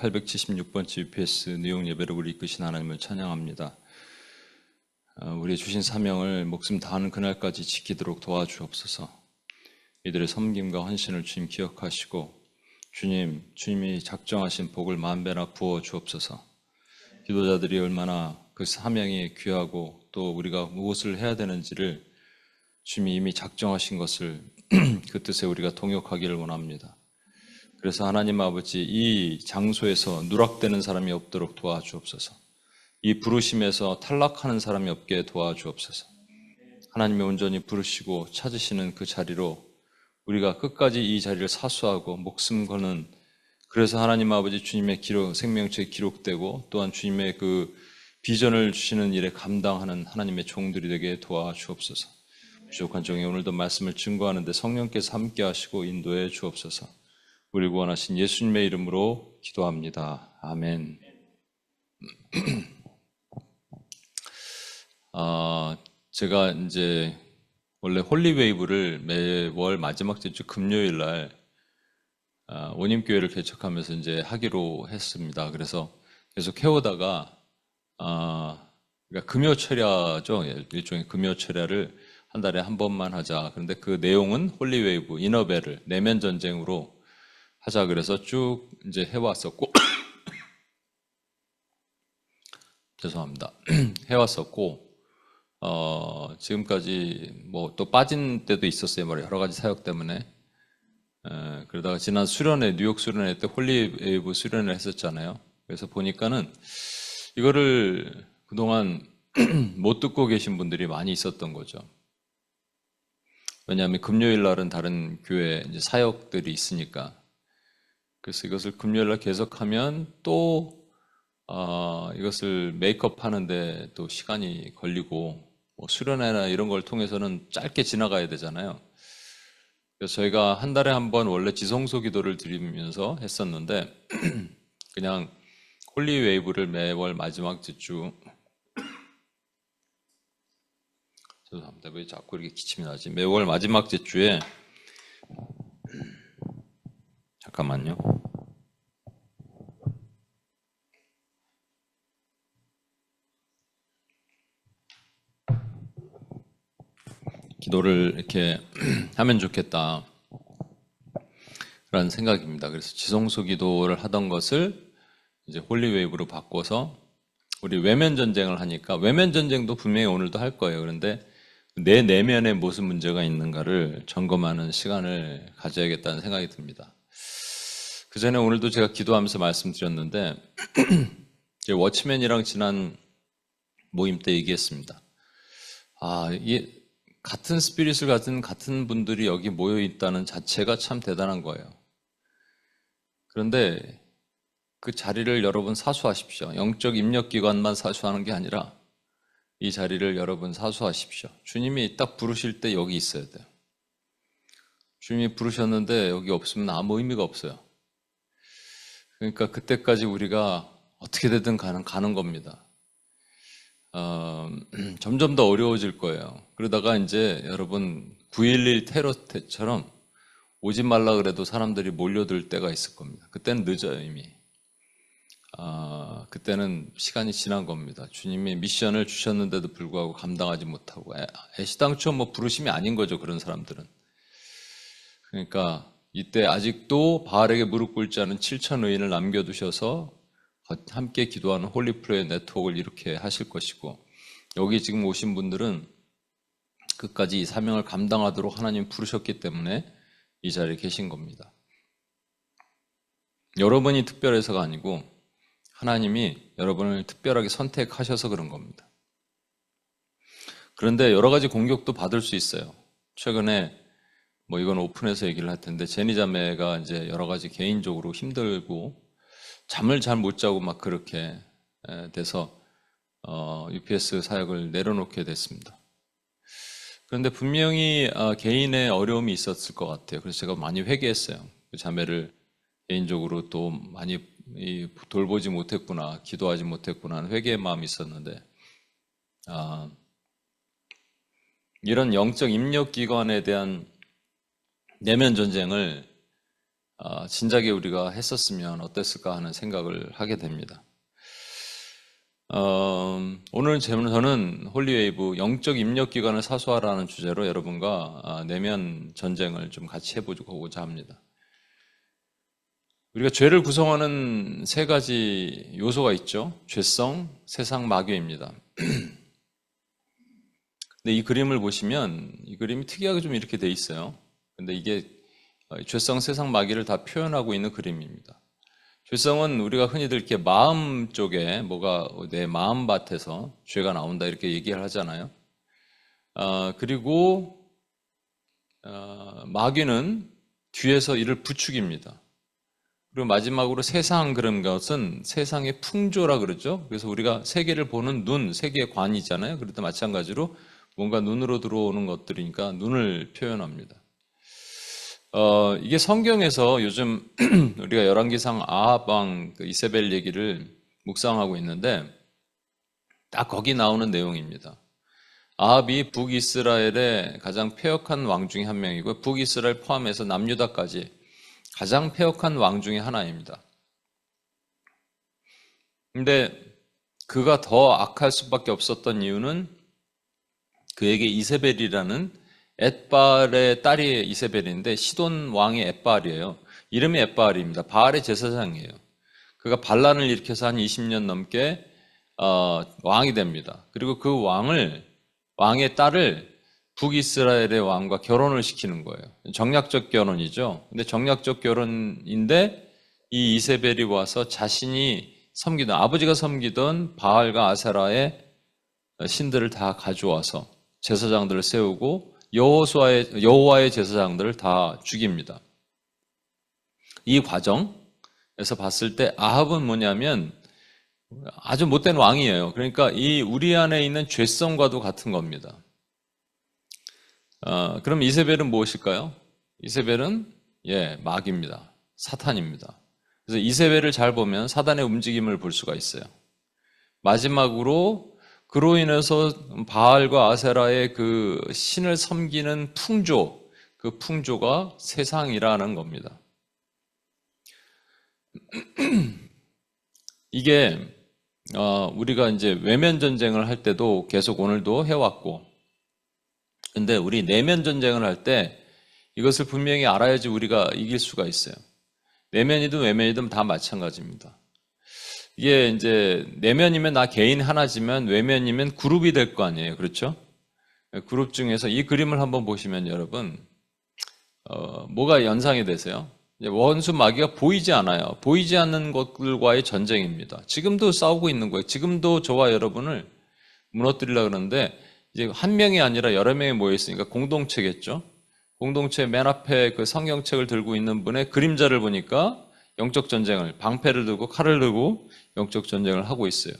876번째 UPS 뉴욕 예배를 우리 이끄신 하나님을 찬양합니다. 우리의 주신 사명을 목숨 다하는 그날까지 지키도록 도와주옵소서. 이들의 섬김과 헌신을 주님 기억하시고 주님이 작정하신 복을 만배나 부어 주옵소서. 기도자들이 얼마나 그 사명이 귀하고 또 우리가 무엇을 해야 되는지를 주님이 이미 작정하신 것을 그 뜻에 우리가 동역하기를 원합니다. 그래서 하나님 아버지, 이 장소에서 누락되는 사람이 없도록 도와주옵소서. 이 부르심에서 탈락하는 사람이 없게 도와주옵소서. 하나님이 온전히 부르시고 찾으시는 그 자리로 우리가 끝까지 이 자리를 사수하고 목숨 거는, 그래서 하나님 아버지 주님의 생명책에 기록되고 또한 주님의 그 비전을 주시는 일에 감당하는 하나님의 종들이 되게 도와주옵소서. 부족한 종이 오늘도 말씀을 증거하는데 성령께서 함께 하시고 인도해 주옵소서. 우리 구원하신 예수님의 이름으로 기도합니다. 아멘. 제가 이제 원래 홀리웨이브를 매월 마지막 주 금요일 날 원임교회를 개척하면서 이제 하기로 했습니다. 그래서 계속 해오다가 그러니까 금요철야죠. 일종의 금요철야를 한 달에 한 번만 하자. 그런데 그 내용은 홀리웨이브, 이너벨을 내면 전쟁으로 하자 그래서 쭉 이제 해왔었고 죄송합니다. 해왔었고 지금까지 뭐 또 빠진 때도 있었어요. 뭐 여러 가지 사역 때문에. 그러다가 지난 수련회, 뉴욕 수련회 때 홀리웨이브 수련회를 했었잖아요. 그래서 보니까는 이거를 그동안 못 듣고 계신 분들이 많이 있었던 거죠. 왜냐하면 금요일 날은 다른 교회 이제 사역들이 있으니까. 그래서 이것을 금요일 날 계속하면 또 이것을 메이크업 하는데 또 시간이 걸리고 뭐 수련회나 이런 걸 통해서는 짧게 지나가야 되잖아요. 그래서 저희가 한 달에 한 번 원래 지성소 기도를 드리면서 했었는데 그냥 홀리웨이브를 매월 마지막 주 죄송합니다. 왜 자꾸 이렇게 기침이 나지? 매월 마지막 주에 잠깐만요. 기도를 이렇게 하면 좋겠다 라는 생각입니다. 그래서 지성소 기도를 하던 것을 이제 홀리웨이브로 바꿔서 우리 외면 전쟁을 하니까, 외면 전쟁도 분명히 오늘도 할 거예요. 그런데 내 내면에 무슨 문제가 있는가를 점검하는 시간을 가져야겠다는 생각이 듭니다. 그 전에 오늘도 제가 기도하면서 말씀드렸는데 제 워치맨이랑 지난 모임 때 얘기했습니다. 이게 같은 스피릿을 가진 같은 분들이 여기 모여 있다는 자체가 참 대단한 거예요. 그런데 그 자리를 여러분 사수하십시오. 영적 입력기관만 사수하는 게 아니라 이 자리를 여러분 사수하십시오. 주님이 딱 부르실 때 여기 있어야 돼요. 주님이 부르셨는데 여기 없으면 아무 의미가 없어요. 그러니까 그때까지 우리가 어떻게 되든 가는 겁니다. 점점 더 어려워질 거예요. 그러다가 이제 여러분 9.11 테러 때처럼 오지 말라 그래도 사람들이 몰려들 때가 있을 겁니다. 그때는 늦어요 이미. 그때는 시간이 지난 겁니다. 주님이 미션을 주셨는데도 불구하고 감당하지 못하고 애시당초 뭐 부르심이 아닌 거죠. 그런 사람들은. 그러니까 이때 아직도 바알에게 무릎 꿇지 않은 7천 의인을 남겨두셔서 함께 기도하는 홀리프레이 네트워크를 이렇게 하실 것이고, 여기 지금 오신 분들은 끝까지 이 사명을 감당하도록 하나님 부르셨기 때문에 이 자리에 계신 겁니다. 여러분이 특별해서가 아니고 하나님이 여러분을 특별하게 선택하셔서 그런 겁니다. 그런데 여러 가지 공격도 받을 수 있어요. 최근에 뭐 이건 오픈해서 얘기를 할 텐데 제니 자매가 이제 여러 가지 개인적으로 힘들고 잠을 잘 못 자고 막 그렇게 돼서 UPS 사역을 내려놓게 됐습니다. 그런데 분명히 개인의 어려움이 있었을 것 같아요. 그래서 제가 많이 회개했어요. 그 자매를 개인적으로 또 많이 돌보지 못했구나, 기도하지 못했구나 하는 회개의 마음이 있었는데 이런 영적 입력기관에 대한 내면 전쟁을 진작에 우리가 했었으면 어땠을까 하는 생각을 하게 됩니다. 오늘 저는 홀리웨이브 영적 입력 기관을 사수하라는 주제로 여러분과 내면 전쟁을 좀 같이 해보고자 합니다. 우리가 죄를 구성하는 세 가지 요소가 있죠. 죄성, 세상, 마귀입니다. 근데 이 그림을 보시면 이 그림이 특이하게 좀 이렇게 돼 있어요. 근데 이게 죄성, 세상, 마귀를 다 표현하고 있는 그림입니다. 죄성은 우리가 흔히들 이렇게 마음 쪽에 뭐가 내 마음밭에서 죄가 나온다 이렇게 얘기를 하잖아요. 그리고 마귀는 뒤에서 이를 부추깁니다. 그리고 마지막으로 세상 그런 것은 세상의 풍조라 그러죠. 그래서 우리가 세계를 보는 눈, 세계의 관이잖아요. 그럴 때 마찬가지로 뭔가 눈으로 들어오는 것들이니까 눈을 표현합니다. 이게 성경에서 요즘 우리가 열왕기상 아합 왕 이세벨 얘기를 묵상하고 있는데 딱 거기 나오는 내용입니다. 아합이 북이스라엘의 가장 패역한 왕 중에 한 명이고 북이스라엘 포함해서 남유다까지 가장 패역한 왕 중에 하나입니다. 근데 그가 더 악할 수밖에 없었던 이유는 그에게 이세벨이라는 엣바알의 딸이 이세벨인데 시돈 왕의 엣바알이에요. 이름이 엣바알입니다. 바알의 제사장이에요. 그가 반란을 일으켜서 한 20년 넘게 왕이 됩니다. 그리고 그 왕의 딸을 북이스라엘의 왕과 결혼을 시키는 거예요. 정략적 결혼이죠. 근데 정략적 결혼인데 이 이세벨이 와서 자신이 섬기던 아버지가 섬기던 바알과 아세라의 신들을 다 가져와서 제사장들을 세우고 여호와의 제사장들을 다 죽입니다. 이 과정에서 봤을 때 아합은 뭐냐면 아주 못된 왕이에요. 그러니까 이 우리 안에 있는 죄성과도 같은 겁니다. 그럼 이세벨은 무엇일까요? 이세벨은 마귀입니다. 사탄입니다. 그래서 이세벨을 잘 보면 사단의 움직임을 볼 수가 있어요. 마지막으로 그로 인해서 바알과 아세라의 그 신을 섬기는 풍조, 그 풍조가 세상이라는 겁니다. 이게 우리가 이제 외면 전쟁을 할 때도 계속 오늘도 해왔고, 근데 우리 내면 전쟁을 할 때 이것을 분명히 알아야지 우리가 이길 수가 있어요. 내면이든 외면이든 다 마찬가지입니다. 이게 이제 내면이면 나 개인 하나지만 외면이면 그룹이 될 거 아니에요. 그렇죠? 그룹 중에서 이 그림을 한번 보시면 여러분 뭐가 연상이 되세요? 원수 마귀가 보이지 않아요. 보이지 않는 것들과의 전쟁입니다. 지금도 싸우고 있는 거예요. 지금도 저와 여러분을 무너뜨리려고 그러는데 이제 한 명이 아니라 여러 명이 모여 있으니까 공동체겠죠. 공동체 맨 앞에 그 성경책을 들고 있는 분의 그림자를 보니까 영적 전쟁을 방패를 들고 칼을 들고 영적 전쟁을 하고 있어요.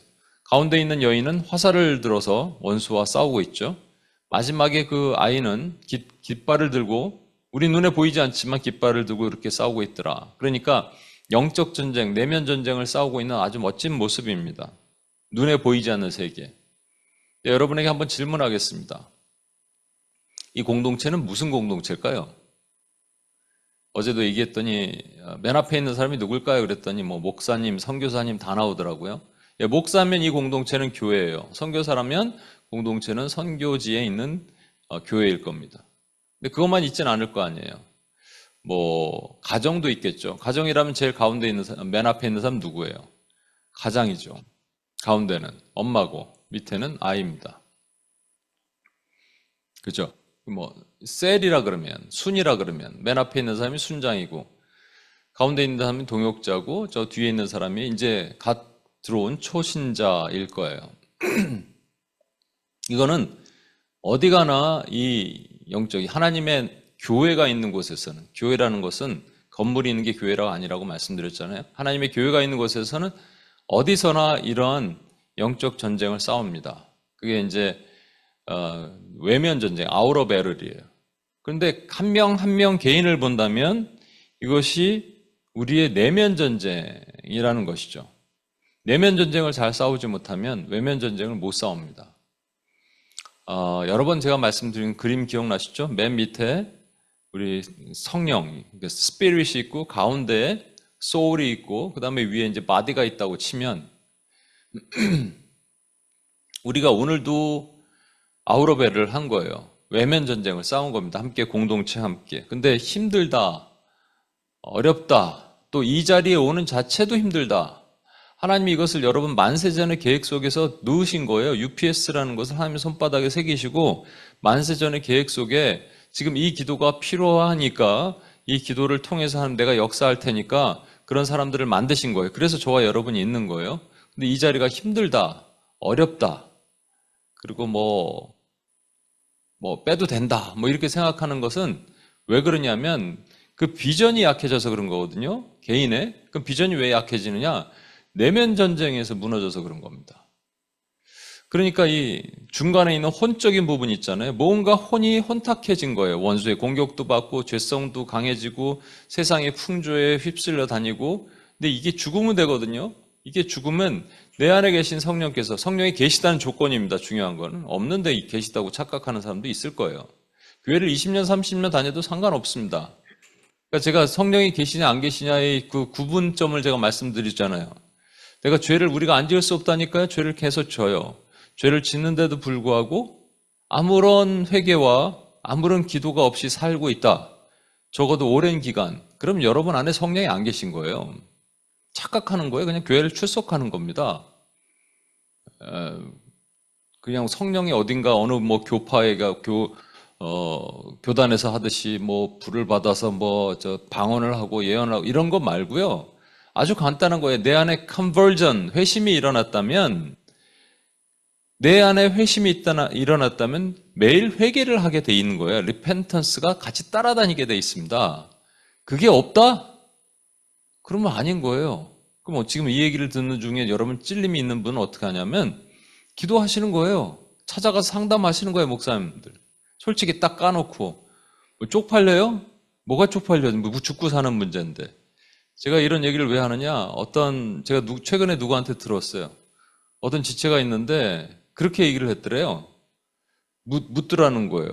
가운데 있는 여인은 화살을 들어서 원수와 싸우고 있죠. 마지막에 그 아이는 깃발을 들고 우리 눈에 보이지 않지만 깃발을 들고 이렇게 싸우고 있더라. 그러니까 영적 전쟁, 내면 전쟁을 싸우고 있는 아주 멋진 모습입니다. 눈에 보이지 않는 세계. 여러분에게 한번 질문하겠습니다. 이 공동체는 무슨 공동체일까요? 어제도 얘기했더니 맨 앞에 있는 사람이 누굴까요? 그랬더니 뭐 목사님, 선교사님 다 나오더라고요. 목사면 이 공동체는 교회예요. 선교사라면 공동체는 선교지에 있는 교회일 겁니다. 근데 그것만 있진 않을 거 아니에요. 뭐 가정도 있겠죠. 가정이라면 제일 가운데 있는 사람, 맨 앞에 있는 사람 누구예요? 가장이죠. 가운데는 엄마고 밑에는 아이입니다. 그죠? 뭐 셀이라 그러면 순이라 그러면 맨 앞에 있는 사람이 순장이고 가운데 있는 사람이 동역자고 저 뒤에 있는 사람이 이제 갓 들어온 초신자일 거예요. 이거는 어디 가나 이 영적인 하나님의 교회가 있는 곳에서는 교회라는 것은 건물이 있는 게 교회가 아니라고 말씀드렸잖아요. 하나님의 교회가 있는 곳에서는 어디서나 이러한 영적 전쟁을 싸웁니다. 그게 이제 외면 전쟁, 아웃 오브 배럴이에요. 그런데 한 명 한 명 개인을 본다면 이것이 우리의 내면 전쟁이라는 것이죠. 내면 전쟁을 잘 싸우지 못하면 외면 전쟁을 못 싸웁니다. 여러 번 제가 말씀드린 그림 기억나시죠? 맨 밑에 우리 성령, 스피릿이 있고 가운데에 소울이 있고 그 다음에 위에 이제 바디가 있다고 치면 우리가 오늘도 아우러베를 한 거예요. 외면 전쟁을 싸운 겁니다. 함께 공동체 함께. 근데 힘들다, 어렵다, 또 이 자리에 오는 자체도 힘들다. 하나님이 이것을 여러분 만세전의 계획 속에서 넣으신 거예요. UPS라는 것을 하나님의 손바닥에 새기시고 만세전의 계획 속에 지금 이 기도가 필요하니까 이 기도를 통해서 하나님 내가 역사할 테니까 그런 사람들을 만드신 거예요. 그래서 저와 여러분이 있는 거예요. 근데 이 자리가 힘들다, 어렵다, 그리고 뭐 빼도 된다, 이렇게 생각하는 것은 왜 그러냐면 그 비전이 약해져서 그런 거거든요. 개인의. 그 비전이 왜 약해지느냐? 내면 전쟁에서 무너져서 그런 겁니다. 그러니까 이 중간에 있는 혼적인 부분이 있잖아요. 뭔가 혼이 혼탁해진 거예요. 원수의 공격도 받고 죄성도 강해지고 세상의 풍조에 휩쓸려 다니고. 근데 이게 죽으면 되거든요. 이게 죽으면 내 안에 계신 성령께서, 성령이 계시다는 조건입니다. 중요한 거는 없는데 계시다고 착각하는 사람도 있을 거예요. 교회를 20년 30년 다녀도 상관없습니다. 그러니까 제가 성령이 계시냐 안 계시냐의 그 구분점을 제가 말씀드리잖아요. 내가 죄를 우리가 안 지을 수 없다니까요. 죄를 계속 져요. 죄를 짓는데도 불구하고 아무런 회개와 아무런 기도가 없이 살고 있다. 적어도 오랜 기간. 그럼 여러분 안에 성령이 안 계신 거예요. 착각하는 거예요. 그냥 교회를 출석하는 겁니다. 그냥 성령이 어딘가 어느 교파에가 교단에서 하듯이 불을 받아서 방언을 하고 예언을 하고 이런 거 말고요. 아주 간단한 거예요. 내 안에 컨버전, 회심이 일어났다면, 내 안에 회심이 일어났다면 매일 회개를 하게 돼 있는 거예요. 리펜턴스가 같이 따라다니게 돼 있습니다. 그게 없다? 그러면 아닌 거예요. 그럼 지금 이 얘기를 듣는 중에 여러분 찔림이 있는 분은 어떻게 하냐면 기도하시는 거예요. 찾아가서 상담하시는 거예요, 목사님들. 솔직히 딱 까놓고. 쪽팔려요? 뭐가 쪽팔려요? 죽고 사는 문제인데. 제가 이런 얘기를 왜 하느냐? 제가 최근에 누구한테 들었어요. 어떤 지체가 있는데 그렇게 얘기를 했더래요. 묻더라는 거예요.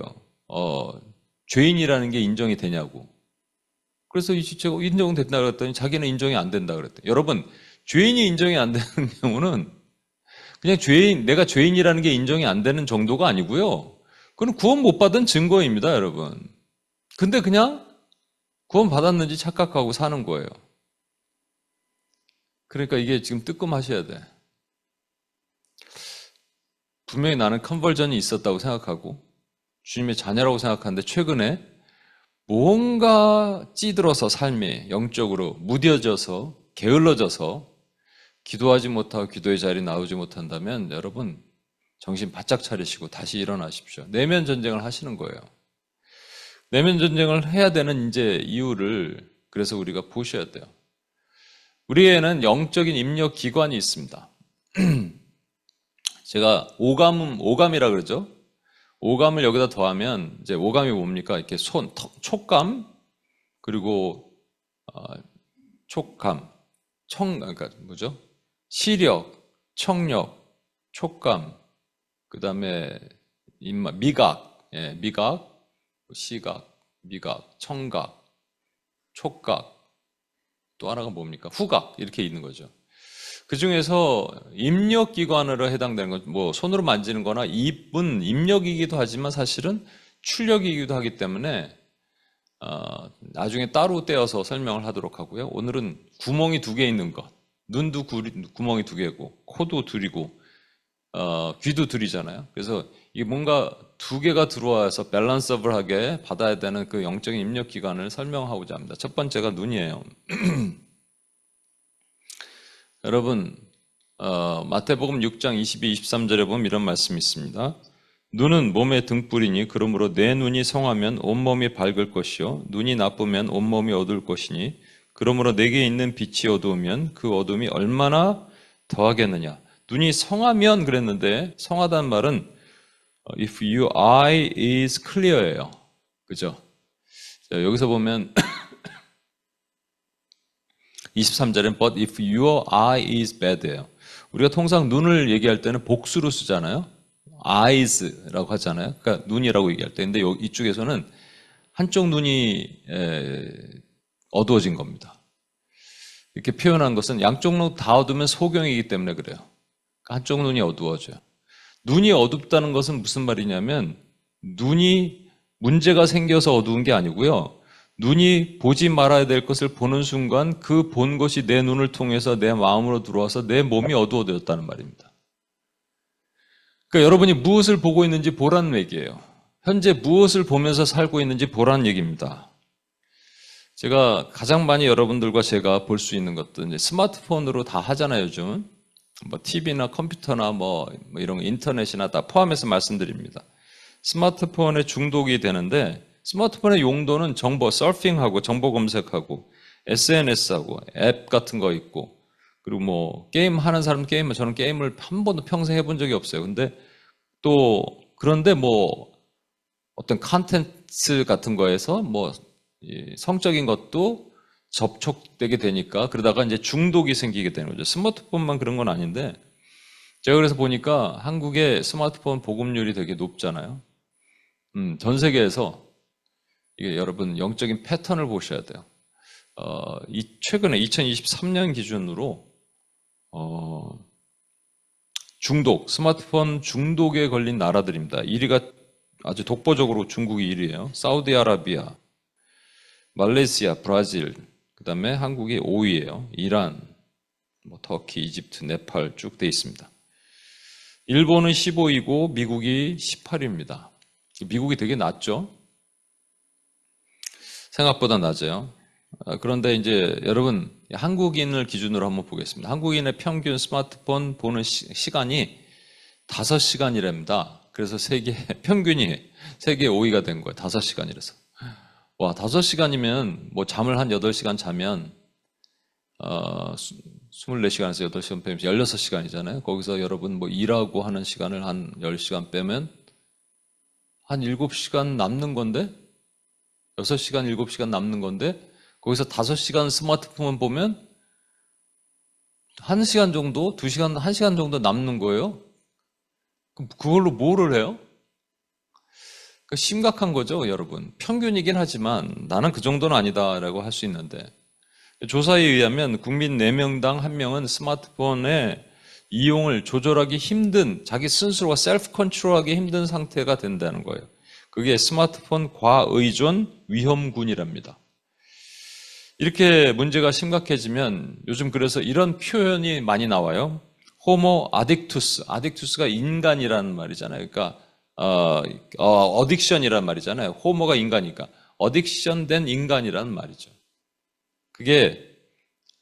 죄인이라는 게 인정이 되냐고. 그래서 이 지체가 인정된다 그랬더니 자기는 인정이 안 된다 그랬대요. 여러분, 죄인이 인정이 안 되는 경우는 그냥 내가 죄인이라는 게 인정이 안 되는 정도가 아니고요. 그건 구원 못 받은 증거입니다, 여러분. 근데 그냥 구원 받았는지 착각하고 사는 거예요. 그러니까 이게 지금 뜨끔하셔야 돼. 분명히 나는 컨버전이 있었다고 생각하고 주님의 자녀라고 생각하는데 최근에 뭔가 찌들어서 삶이 영적으로 무뎌져서 게을러져서 기도하지 못하고 기도의 자리에 나오지 못한다면 여러분 정신 바짝 차리시고 다시 일어나십시오. 내면 전쟁을 하시는 거예요. 내면 전쟁을 해야 되는 이제 이유를 그래서 우리가 보셔야 돼요. 우리에는 영적인 입력 기관이 있습니다. 제가 오감이라 그러죠. 오감을 여기다 더하면 이제 오감이 뭡니까? 이렇게 촉감 그리고 촉감, 그러니까 뭐죠? 시력, 청력, 촉감, 그 다음에 미각, 미각, 시각, 미각, 청각, 촉각, 또 하나가 뭡니까? 후각 이렇게 있는 거죠. 그 중에서 입력기관으로 해당되는 건 손으로 만지는 거나 입은 입력이기도 하지만 사실은 출력이기도 하기 때문에 나중에 따로 떼어서 설명을 하도록 하고요. 오늘은 구멍이 2개 있는 것, 눈도 구멍이 2개고 코도 2이고 귀도 2이잖아요. 그래서 이게 뭔가 2개가 들어와서 밸런서블하게 받아야 되는 그 영적인 입력기관을 설명하고자 합니다. 첫 번째가 눈이에요. 여러분 마태복음 6장 22, 23절에 보면 이런 말씀이 있습니다. 눈은 몸의 등불이니 그러므로 내 눈이 성하면 온몸이 밝을 것이요 눈이 나쁘면 온몸이 어두울 것이니 그러므로 내게 있는 빛이 어두우면 그 어둠이 얼마나 더하겠느냐. 눈이 성하면 그랬는데 성하다는 말은 if your eye is clear예요. 그죠? 자, 여기서 보면 23절엔 but if your eye is bad예요. 우리가 통상 눈을 얘기할 때는 복수로 쓰잖아요. eyes라고 하잖아요. 그러니까 눈이라고 얘기할 때. 근데 이쪽에서는 한쪽 눈이 어두워진 겁니다. 이렇게 표현한 것은 양쪽 눈 다 어두우면 소경이기 때문에 그래요. 한쪽 눈이 어두워져요. 눈이 어둡다는 것은 무슨 말이냐면 눈이 문제가 생겨서 어두운 게 아니고요. 눈이 보지 말아야 될 것을 보는 순간 그 본 것이 내 눈을 통해서 내 마음으로 들어와서 내 몸이 어두워졌다는 말입니다. 그러니까 여러분이 무엇을 보고 있는지 보라는 얘기예요. 현재 무엇을 보면서 살고 있는지 보라는 얘기입니다. 제가 가장 많이 여러분들과 제가 볼 수 있는 것도 이제 스마트폰으로 다 하잖아요, 요즘은. 뭐 TV나 컴퓨터나 뭐 이런 거 인터넷이나 다 포함해서 말씀드립니다. 스마트폰에 중독이 되는데 스마트폰의 용도는 정보 서핑하고 정보 검색하고 SNS하고 앱 같은 거 있고 그리고 뭐 게임 하는 사람 게임 저는 게임을 한 번도 평생 해본 적이 없어요. 근데 또 그런데 뭐 어떤 컨텐츠 같은 거에서 뭐 성적인 것도 접촉되게 되니까 그러다가 이제 중독이 생기게 되는 거죠. 스마트폰만 그런 건 아닌데 제가 그래서 보니까 한국의 스마트폰 보급률이 되게 높잖아요. 전 세계에서 이게 여러분 영적인 패턴을 보셔야 돼요. 최근에 2023년 기준으로 스마트폰 중독에 걸린 나라들입니다. 1위가 아주 독보적으로 중국이 1위예요. 사우디아라비아, 말레이시아, 브라질, 그 다음에 한국이 5위예요. 이란, 터키, 이집트, 네팔 쭉 돼 있습니다. 일본은 15위고 미국이 18위입니다. 미국이 되게 낮죠? 생각보다 낮아요. 그런데 이제 여러분 한국인을 기준으로 한번 보겠습니다. 한국인의 평균 스마트폰 보는 시간이 5시간이랍니다. 그래서 평균이 세계 5위가 된 거예요. 5시간이라서. 와, 5시간이면 뭐 잠을 한 8시간 자면 24시간에서 8시간 빼면 16시간이잖아요. 거기서 여러분 뭐 일하고 하는 시간을 한 10시간 빼면 한 7시간 남는 건데 6시간, 7시간 남는 건데 거기서 5시간 스마트폰만 보면 1시간 정도, 2시간, 1시간 정도 남는 거예요. 그럼 그걸로 뭐를 해요? 그러니까 심각한 거죠, 여러분. 평균이긴 하지만 나는 그 정도는 아니다라고 할 수 있는데 조사에 의하면 국민 4명당 1명은 스마트폰의 이용을 조절하기 힘든 자기 스스로가 셀프 컨트롤하기 힘든 상태가 된다는 거예요. 그게 스마트폰 과의존 위험군이랍니다. 이렇게 문제가 심각해지면 요즘 그래서 이런 표현이 많이 나와요. 호모 아딕투스. 아딕투스가 인간이라는 말이잖아요. 그러니까 어딕션이라는 말이잖아요. 호모가 인간이니까 어딕션된 인간이라는 말이죠. 그게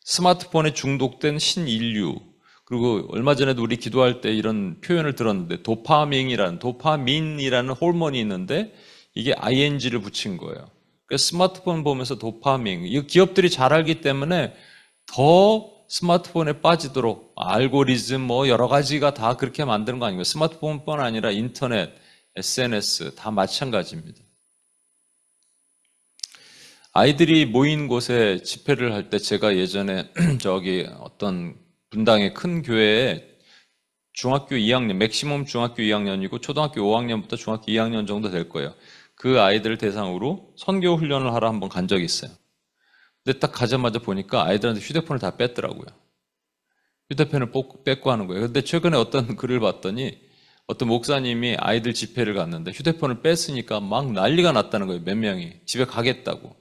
스마트폰에 중독된 신인류. 그리고 얼마 전에도 우리 기도할 때 이런 표현을 들었는데 도파민이라는 호르몬이 있는데 이게 ing를 붙인 거예요. 그래서 스마트폰 보면서 도파민, 이 기업들이 잘 알기 때문에 더 스마트폰에 빠지도록 알고리즘 뭐 여러 가지가 다 그렇게 만드는 거 아니에요. 스마트폰뿐 아니라 인터넷, SNS 다 마찬가지입니다. 아이들이 모인 곳에 집회를 할 때 제가 예전에 저기 어떤 분당의 큰 교회에 중학교 2학년, 맥시멈 중학교 2학년이고 초등학교 5학년부터 중학교 2학년 정도 될 거예요. 그 아이들 대상으로 선교 훈련을 하러 한번 간 적이 있어요. 근데 딱 가자마자 보니까 아이들한테 휴대폰을 다 뺐더라고요. 휴대폰을 뺏고 하는 거예요. 근데 최근에 어떤 글을 봤더니 어떤 목사님이 아이들 집회를 갔는데 휴대폰을 뺐으니까 막 난리가 났다는 거예요. 몇 명이. 집에 가겠다고.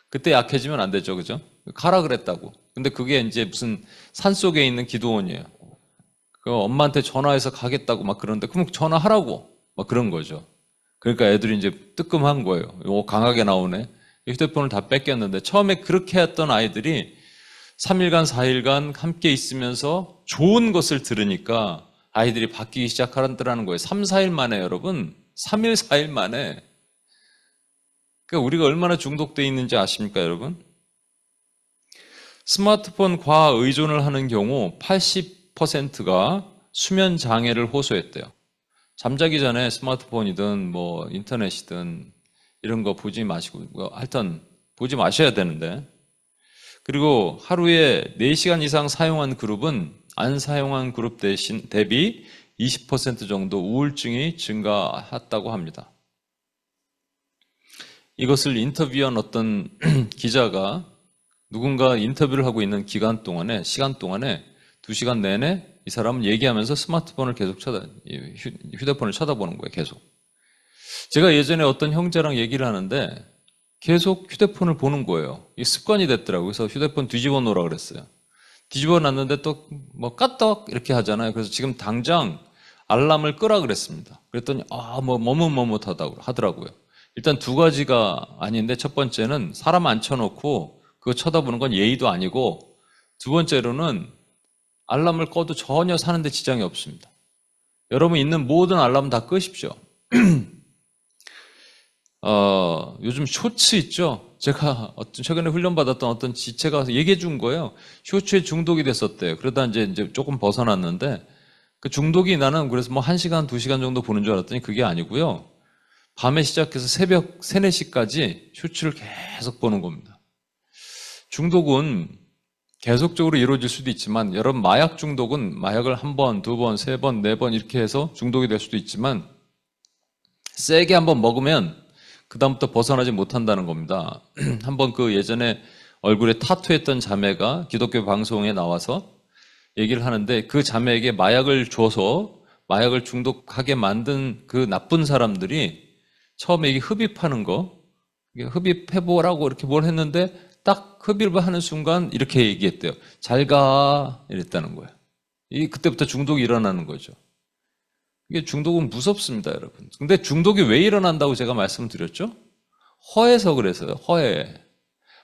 그때 약해지면 안 되죠. 그죠? 가라 그랬다고. 근데 그게 이제 무슨 산속에 있는 기도원이에요. 그 엄마한테 전화해서 가겠다고 막 그러는데 그럼 전화하라고 막 그런 거죠. 그러니까 애들이 이제 뜨끔한 거예요. 강하게 나오네. 휴대폰을 다 뺏겼는데 처음에 그렇게 했던 아이들이 3일간, 4일간 함께 있으면서 좋은 것을 들으니까 아이들이 바뀌기 시작하더라는 거예요. 3, 4일 만에 여러분. 3일, 4일 만에. 그러니까 우리가 얼마나 중독되어 있는지 아십니까, 여러분? 스마트폰 과의존을 하는 경우 80%가 수면 장애를 호소했대요. 잠자기 전에 스마트폰이든 뭐 인터넷이든 이런 거 보지 마시고 하여튼 보지 마셔야 되는데 그리고 하루에 4시간 이상 사용한 그룹은 안 사용한 그룹 대비 20% 정도 우울증이 증가했다고 합니다. 이것을 인터뷰한 어떤 기자가 누군가 인터뷰를 하고 있는 시간 동안에 2시간 내내 이 사람은 얘기하면서 스마트폰을 계속 휴대폰을 쳐다보는 거예요, 계속. 제가 예전에 어떤 형제랑 얘기를 하는데 계속 휴대폰을 보는 거예요. 이게 습관이 됐더라고요. 그래서 휴대폰 뒤집어 놓으라 그랬어요. 뒤집어 놨는데 또 뭐 까떡 이렇게 하잖아요. 그래서 지금 당장 알람을 끄라 그랬습니다. 그랬더니 뭐 머뭇머뭇하다고 하더라고요. 일단 2가지가 아닌데, 첫 번째는 사람 앉혀놓고 그거 쳐다보는 건 예의도 아니고, 2번째로는 알람을 꺼도 전혀 사는데 지장이 없습니다. 여러분 있는 모든 알람 다 끄십시오. 요즘 쇼츠 있죠? 제가 최근에 훈련받았던 어떤 지체가 얘기해 준 거예요. 쇼츠에 중독이 됐었대요. 그러다 이제 조금 벗어났는데, 그 중독이 나는 그래서 뭐 1시간, 2시간 정도 보는 줄 알았더니 그게 아니고요. 밤에 시작해서 새벽 3, 4시까지 쇼츠를 계속 보는 겁니다. 중독은 계속적으로 이루어질 수도 있지만, 여러분 마약 중독은 마약을 1번, 2번, 3번, 4번 이렇게 해서 중독이 될 수도 있지만, 세게 한번 먹으면 그다음부터 벗어나지 못한다는 겁니다. 한번 그 예전에 얼굴에 타투했던 자매가 기독교 방송에 나와서 얘기를 하는데, 그 자매에게 마약을 줘서 마약을 중독하게 만든 그 나쁜 사람들이 처음에 이게 흡입하는 거, 흡입해보라고 이렇게 뭘 했는데 딱 흡입을 하는 순간 이렇게 얘기했대요. 잘 가, 이랬다는 거예요. 그때부터 중독이 일어나는 거죠. 이게 중독은 무섭습니다, 여러분. 근데 중독이 왜 일어난다고 제가 말씀드렸죠? 허해서 그래서요, 허해.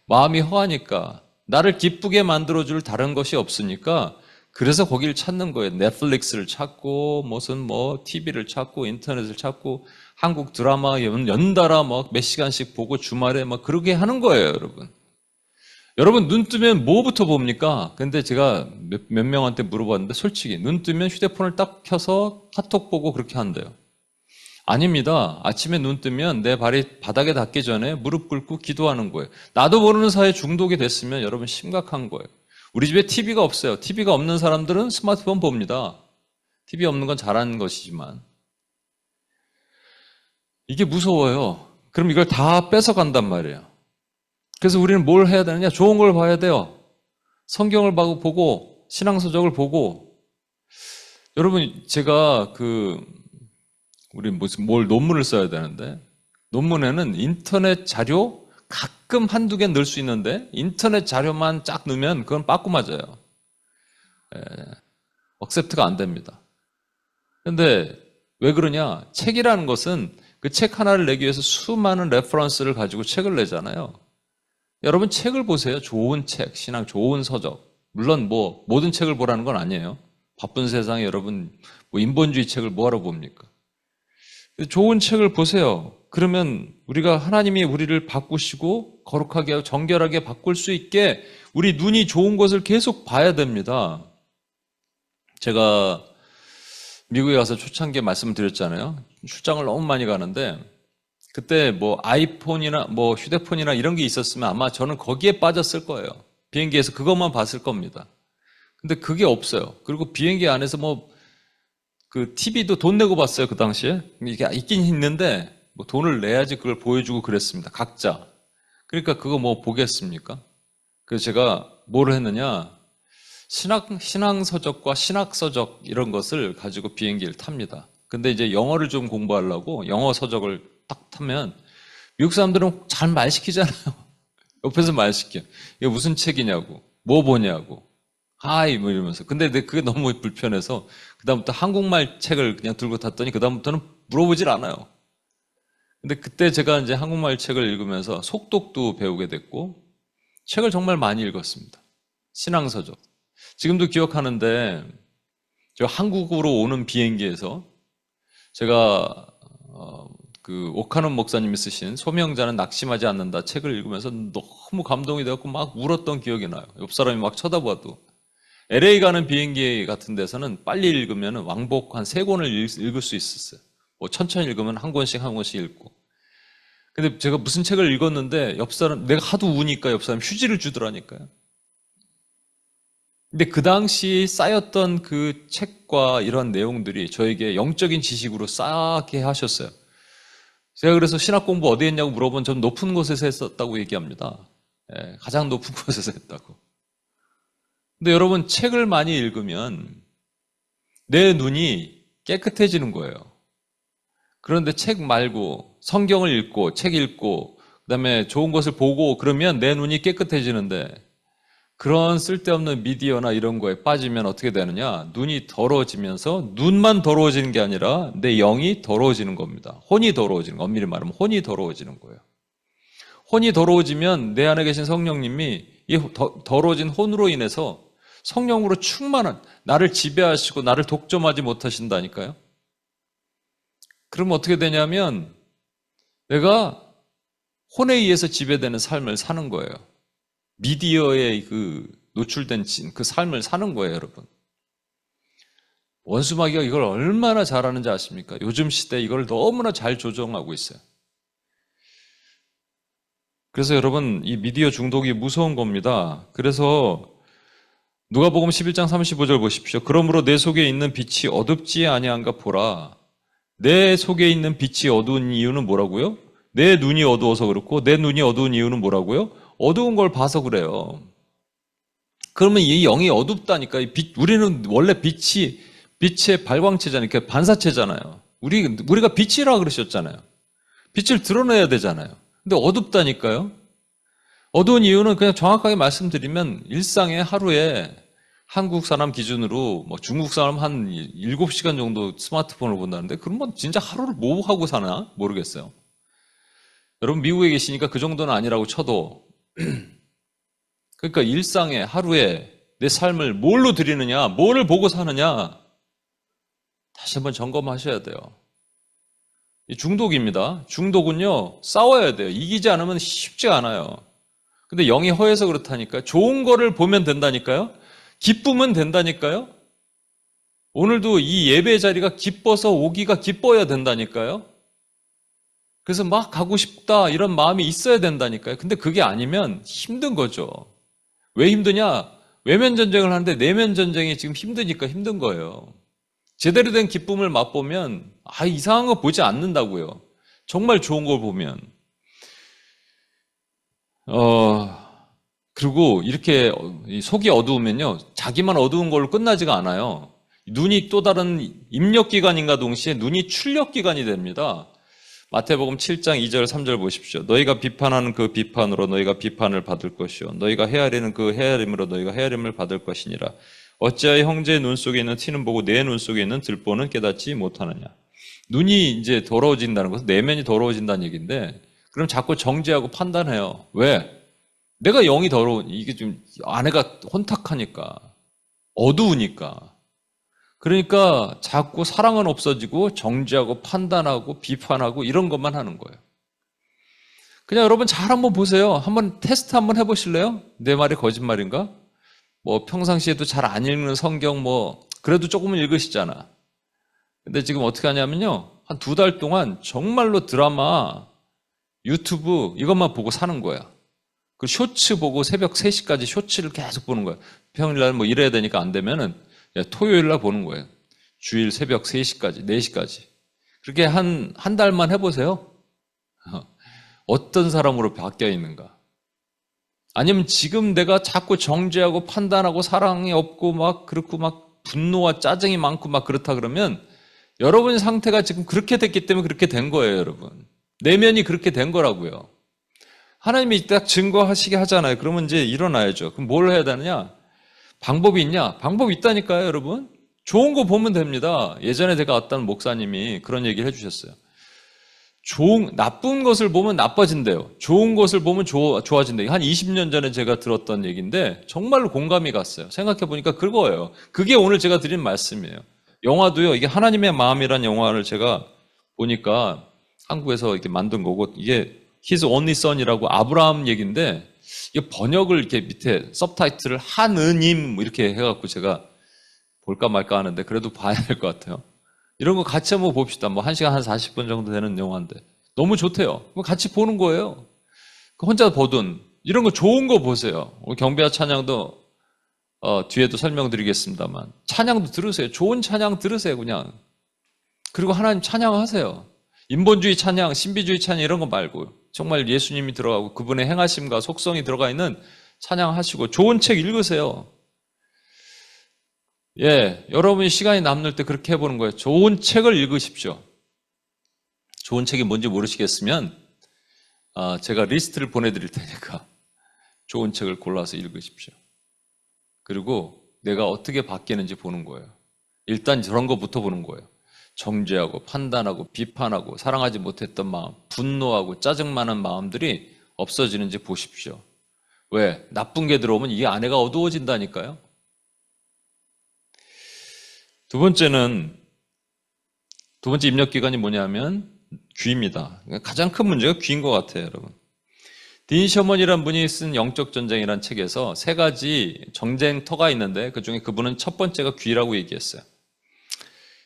마음이 허하니까, 나를 기쁘게 만들어줄 다른 것이 없으니까, 그래서 거기를 찾는 거예요. 넷플릭스를 찾고, 무슨 TV를 찾고, 인터넷을 찾고, 한국 드라마 연달아 몇 시간씩 보고 주말에 그러게 하는 거예요, 여러분. 여러분 눈 뜨면 뭐부터 봅니까? 근데 제가 몇 명한테 물어봤는데 솔직히 눈 뜨면 휴대폰을 딱 켜서 카톡 보고 그렇게 한대요. 아닙니다. 아침에 눈 뜨면 내 발이 바닥에 닿기 전에 무릎 꿇고 기도하는 거예요. 나도 모르는 사이에 중독이 됐으면 여러분 심각한 거예요. 우리 집에 TV가 없어요. TV가 없는 사람들은 스마트폰 봅니다. TV 없는 건 잘하는 것이지만. 이게 무서워요. 그럼 이걸 다 뺏어간단 말이에요. 그래서 우리는 뭘 해야 되느냐? 좋은 걸 봐야 돼요. 성경을 보고, 신앙서적을 보고. 여러분, 제가 우리 뭘 논문을 써야 되는데, 논문에는 인터넷 자료 가끔 한두 개 넣을 수 있는데, 인터넷 자료만 쫙 넣으면 그건 빠꾸 맞아요. 억셉트가 안 됩니다. 근데 왜 그러냐? 책이라는 것은 그 책 하나를 내기 위해서 수많은 레퍼런스를 가지고 책을 내잖아요. 여러분 책을 보세요. 좋은 책, 신앙 좋은 서적. 물론 모든 책을 보라는 건 아니에요. 바쁜 세상에 여러분 인본주의 책을 뭐하러 봅니까? 좋은 책을 보세요. 그러면 우리가 하나님이 우리를 바꾸시고 거룩하게 하고 정결하게 바꿀 수 있게 우리 눈이 좋은 것을 계속 봐야 됩니다. 제가 미국에 가서 초창기에 말씀드렸잖아요. 출장을 너무 많이 가는데 그때 아이폰이나 휴대폰이나 이런 게 있었으면 아마 저는 거기에 빠졌을 거예요. 비행기에서 그것만 봤을 겁니다. 근데 그게 없어요. 그리고 비행기 안에서 그 TV도 돈 내고 봤어요, 그 당시에. 이게 있긴 있는데 돈을 내야지 그걸 보여주고 그랬습니다. 각자. 그러니까 그거 보겠습니까? 그래서 제가 뭘 했느냐? 신앙서적과 신학서적 이런 것을 가지고 비행기를 탑니다. 근데 이제 영어를 좀 공부하려고 영어 서적을 딱 타면 미국 사람들은 잘 말 시키잖아요. 옆에서 말 시켜. 이게 무슨 책이냐고, 뭐 보냐고, 하이 이러면서. 근데 그게 너무 불편해서 그다음부터 한국말 책을 그냥 들고 탔더니 그다음부터는 물어보질 않아요. 근데 그때 제가 이제 한국말 책을 읽으면서 속독도 배우게 됐고 책을 정말 많이 읽었습니다. 신앙서적. 지금도 기억하는데 저 한국으로 오는 비행기에서 제가 그 오카논 목사님이 쓰신 소명자는 낙심하지 않는다 책을 읽으면서 너무 감동이 되었고 막 울었던 기억이 나요. 옆 사람이 막 쳐다봐도. LA 가는 비행기 같은 데서는 빨리 읽으면 왕복 한 3권을 읽을 수 있었어요. 천천히 읽으면 한 권씩 읽고. 근데 제가 무슨 책을 읽었는데 옆 사람, 내가 하도 우니까 옆 사람 휴지를 주더라니까요. 근데 그 당시 쌓였던 그 책과 이런 내용들이 저에게 영적인 지식으로 쌓게 하셨어요. 제가 그래서 신학 공부 어디 했냐고 물어보면 전 높은 곳에서 했었다고 얘기합니다. 예, 가장 높은 곳에서 했다고. 근데 여러분 책을 많이 읽으면 내 눈이 깨끗해지는 거예요. 그런데 책 말고 성경을 읽고 책 읽고 그다음에 좋은 것을 보고 그러면 내 눈이 깨끗해지는데 그런 쓸데없는 미디어나 이런 거에 빠지면 어떻게 되느냐? 눈이 더러워지면서 눈만 더러워지는 게 아니라 내 영이 더러워지는 겁니다. 혼이 더러워지는 거. 엄밀히 말하면 혼이 더러워지는 거예요. 혼이 더러워지면 내 안에 계신 성령님이 이 더러워진 혼으로 인해서 성령으로 충만한 나를 지배하시고 나를 독점하지 못하신다니까요. 그럼 어떻게 되냐면 내가 혼에 의해서 지배되는 삶을 사는 거예요. 미디어에 노출된 그 삶을 사는 거예요, 여러분. 원수마귀가 이걸 얼마나 잘하는지 아십니까? 요즘 시대에 이걸 너무나 잘 조정하고 있어요. 그래서 여러분, 이 미디어 중독이 무서운 겁니다. 그래서 누가복음 11장 35절 보십시오. 그러므로 내 속에 있는 빛이 어둡지 아니한가 보라. 내 속에 있는 빛이 어두운 이유는 뭐라고요? 내 눈이 어두워서 그렇고 내 눈이 어두운 이유는 뭐라고요? 어두운 걸 봐서 그래요. 그러면 이 영이 어둡다니까. 우리는 원래 빛의 발광체잖아요. 그러니까 반사체잖아요. 우리가 빛이라 그러셨잖아요. 빛을 드러내야 되잖아요. 근데 어둡다니까요. 어두운 이유는 그냥 정확하게 말씀드리면 일상에 하루에 한국 사람 기준으로 중국 사람 한 7시간 정도 스마트폰을 본다는데 그러면 진짜 하루를 뭐 하고 사나 모르겠어요. 여러분 미국에 계시니까 그 정도는 아니라고 쳐도 그러니까 일상에 하루에 내 삶을 뭘로 드리느냐, 뭐를 보고 사느냐 다시 한번 점검하셔야 돼요. 이 중독입니다. 중독은요 싸워야 돼요. 이기지 않으면 쉽지 않아요. 근데 영이 허해서 그렇다니까요. 좋은 거를 보면 된다니까요. 기쁘면 된다니까요. 오늘도 이 예배 자리가 기뻐서 오기가 기뻐야 된다니까요. 그래서 막 가고 싶다 이런 마음이 있어야 된다니까요. 근데 그게 아니면 힘든 거죠. 왜 힘드냐? 외면 전쟁을 하는데 내면 전쟁이 지금 힘드니까 힘든 거예요. 제대로 된 기쁨을 맛보면 이상한 거 보지 않는다고요. 정말 좋은 걸 보면. 그리고 이렇게 속이 어두우면요. 자기만 어두운 걸로 끝나지가 않아요. 눈이 또 다른 입력기관인가 동시에 눈이 출력기관이 됩니다. 마태복음 7장 2절 3절 보십시오. 너희가 비판하는 그 비판으로 너희가 비판을 받을 것이요 너희가 헤아리는 그 헤아림으로 너희가 헤아림을 받을 것이니라. 어찌하여 형제의 눈 속에 있는 티는 보고 내 눈 속에 있는 들보는 깨닫지 못하느냐. 눈이 이제 더러워진다는 것은 내면이 더러워진다는 얘기인데 그럼 자꾸 정죄하고 판단해요. 왜? 내가 영이 더러운 이게 좀 아내가 혼탁하니까 어두우니까 그러니까 자꾸 사랑은 없어지고 정죄하고 판단하고 비판하고 이런 것만 하는 거예요. 그냥 여러분 잘 한번 보세요. 한번 테스트 한번 해보실래요? 내 말이 거짓말인가? 평상시에도 잘 안 읽는 성경 그래도 조금은 읽으시잖아. 근데 지금 어떻게 하냐면요. 한 2달 동안 정말로 드라마, 유튜브 이것만 보고 사는 거야. 그 쇼츠 보고 새벽 3시까지 쇼츠를 계속 보는 거야. 평일날 일해야 되니까 안 되면은 토요일날 보는 거예요. 주일 새벽 3시까지, 4시까지. 그렇게 한 달만 해보세요. 어떤 사람으로 바뀌어 있는가. 아니면 지금 내가 자꾸 정죄하고 판단하고 사랑이 없고 그렇고 분노와 짜증이 많고 그렇다 그러면 여러분 상태가 지금 그렇게 됐기 때문에 그렇게 된 거예요, 여러분. 내면이 그렇게 된 거라고요. 하나님이 딱 증거하시게 하잖아요. 그러면 이제 일어나야죠. 그럼 뭘 해야 되느냐? 방법이 있냐? 방법이 있다니까요, 여러분. 좋은 거 보면 됩니다. 예전에 제가 어떤 목사님이 그런 얘기를 해주셨어요. 나쁜 것을 보면 나빠진대요. 좋은 것을 보면 좋아진대요. 한 20년 전에 제가 들었던 얘기인데 정말로 공감이 갔어요. 생각해보니까 그거예요. 그게 오늘 제가 드린 말씀이에요. 영화도요. 이게 하나님의 마음이란 영화를 제가 보니까 한국에서 이렇게 만든 거고 이게 His Only Son이라고 아브라함 얘기인데 이게 번역을 이렇게 밑에 서브타이틀을 하느님 이렇게 해갖고 제가 볼까 말까 하는데 그래도 봐야 될 것 같아요. 이런 거 같이 한번 봅시다. 1시간 한 40분 정도 되는 영화인데 너무 좋대요. 같이 보는 거예요. 혼자 보든 이런 거 좋은 거 보세요. 경배와 찬양도 뒤에도 설명드리겠습니다만 찬양도 들으세요. 좋은 찬양 들으세요. 그냥. 그리고 하나님 찬양하세요. 인본주의 찬양, 신비주의 찬양 이런 거 말고 정말 예수님이 들어가고 그분의 행하심과 속성이 들어가 있는 찬양하시고 좋은 책 읽으세요. 예, 여러분이 시간이 남을 때 그렇게 해보는 거예요. 좋은 책을 읽으십시오. 좋은 책이 뭔지 모르시겠으면 제가 리스트를 보내드릴 테니까 좋은 책을 골라서 읽으십시오. 그리고 내가 어떻게 바뀌는지 보는 거예요. 일단 저런 거부터 보는 거예요. 정죄하고 판단하고 비판하고 사랑하지 못했던 마음, 분노하고 짜증 많은 마음들이 없어지는지 보십시오. 왜? 나쁜 게 들어오면 이 안에가 어두워진다니까요. 두 번째 입력기관이 뭐냐면 귀입니다. 가장 큰 문제가 귀인 것 같아요, 여러분. 딘 셔먼이라는 분이 쓴 영적 전쟁이라는 책에서 세 가지 정쟁터가 있는데 그중에 그분은 첫 번째가 귀라고 얘기했어요.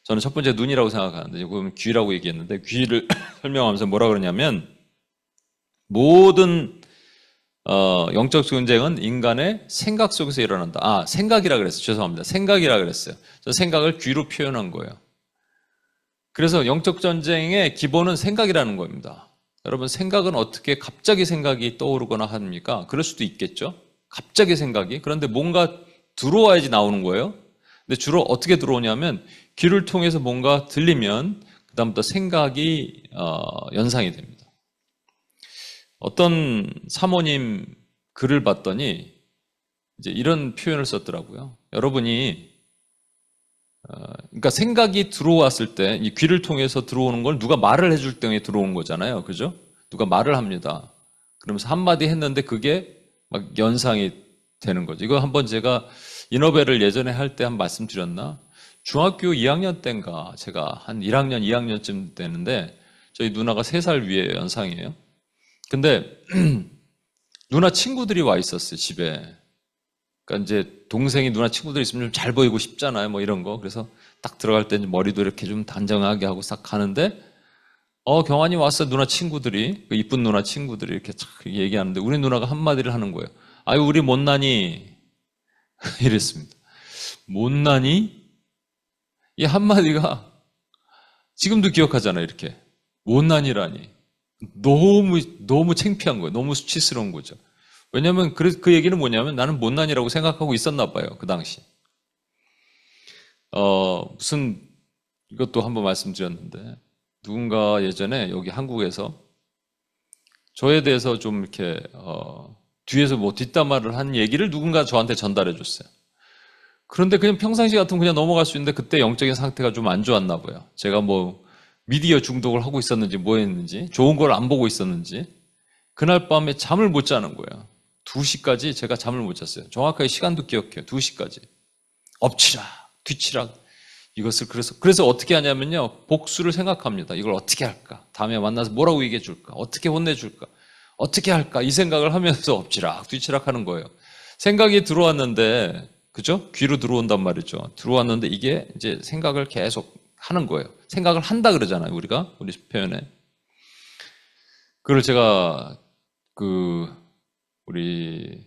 저는 첫 번째 눈이라고 생각하는데 그분 귀라고 얘기했는데 귀를 설명하면서 뭐라 그러냐면 모든 영적 전쟁은 인간의 생각 속에서 일어난다. 생각이라 그랬어요. 죄송합니다. 생각이라 그랬어요. 저 생각을 귀로 표현한 거예요. 그래서 영적 전쟁의 기본은 생각이라는 겁니다. 여러분 생각은 어떻게 갑자기 생각이 떠오르거나 합니까? 그럴 수도 있겠죠. 갑자기 생각이. 그런데 뭔가 들어와야지 나오는 거예요. 근데 주로 어떻게 들어오냐면 귀를 통해서 뭔가 들리면 그다음부터 생각이 연상이 됩니다. 어떤 사모님 글을 봤더니 이제 이런 표현을 썼더라고요. 여러분이 그러니까 생각이 들어왔을 때 이 귀를 통해서 들어오는 걸 누가 말을 해줄 때 들어오는 거잖아요. 그죠? 누가 말을 합니다. 그러면서 한마디 했는데 그게 막 연상이 되는 거죠. 이거 한번 제가 이너벨을 예전에 할 때 한 말씀 드렸나? 중학교 2학년 때인가 제가 한 1학년, 2학년쯤 되는데 저희 누나가 3살 위에 연상이에요. 근데 누나 친구들이 와 있었어요, 집에. 그러니까 이제 동생이 누나 친구들 있으면 좀 잘 보이고 싶잖아요, 뭐 이런 거. 그래서 딱 들어갈 때 머리도 이렇게 좀 단정하게 하고 싹 가는데, 경환이 왔어, 누나 친구들이. 그 이쁜 누나 친구들이 이렇게 쫙 얘기하는데, 우리 누나가 한마디를 하는 거예요. 아유, 우리 못나니? 이랬습니다. 못나니? 이 한마디가 지금도 기억하잖아요, 이렇게. 못나니라니. 너무 창피한 거예요. 너무 수치스러운 거죠. 왜냐면 그 얘기는 뭐냐면 나는 못난이라고 생각하고 있었나 봐요. 그 당시. 이것도 한번 말씀드렸는데 누군가 예전에 여기 한국에서 저에 대해서 좀 이렇게 뒤에서 뭐 뒷담화를 한 얘기를 누군가 저한테 전달해 줬어요. 그런데 그냥 평상시 같으면 그냥 넘어갈 수 있는데 그때 영적인 상태가 좀 안 좋았나 봐요. 제가 뭐 미디어 중독을 하고 있었는지 뭐 했는지 좋은 걸 안 보고 있었는지 그날 밤에 잠을 못 자는 거예요. 2시까지 제가 잠을 못 잤어요. 정확하게 시간도 기억해요. 2시까지. 엎치락, 뒤치락. 이것을 그래서 어떻게 하냐면요. 복수를 생각합니다. 이걸 어떻게 할까? 다음에 만나서 뭐라고 얘기해 줄까? 어떻게 혼내줄까? 어떻게 할까? 이 생각을 하면서 엎치락, 뒤치락 하는 거예요. 생각이 들어왔는데, 그죠? 귀로 들어온단 말이죠. 들어왔는데 이게 이제 생각을 계속 하는 거예요. 생각을 한다 그러잖아요. 우리 표현에. 그걸 제가 우리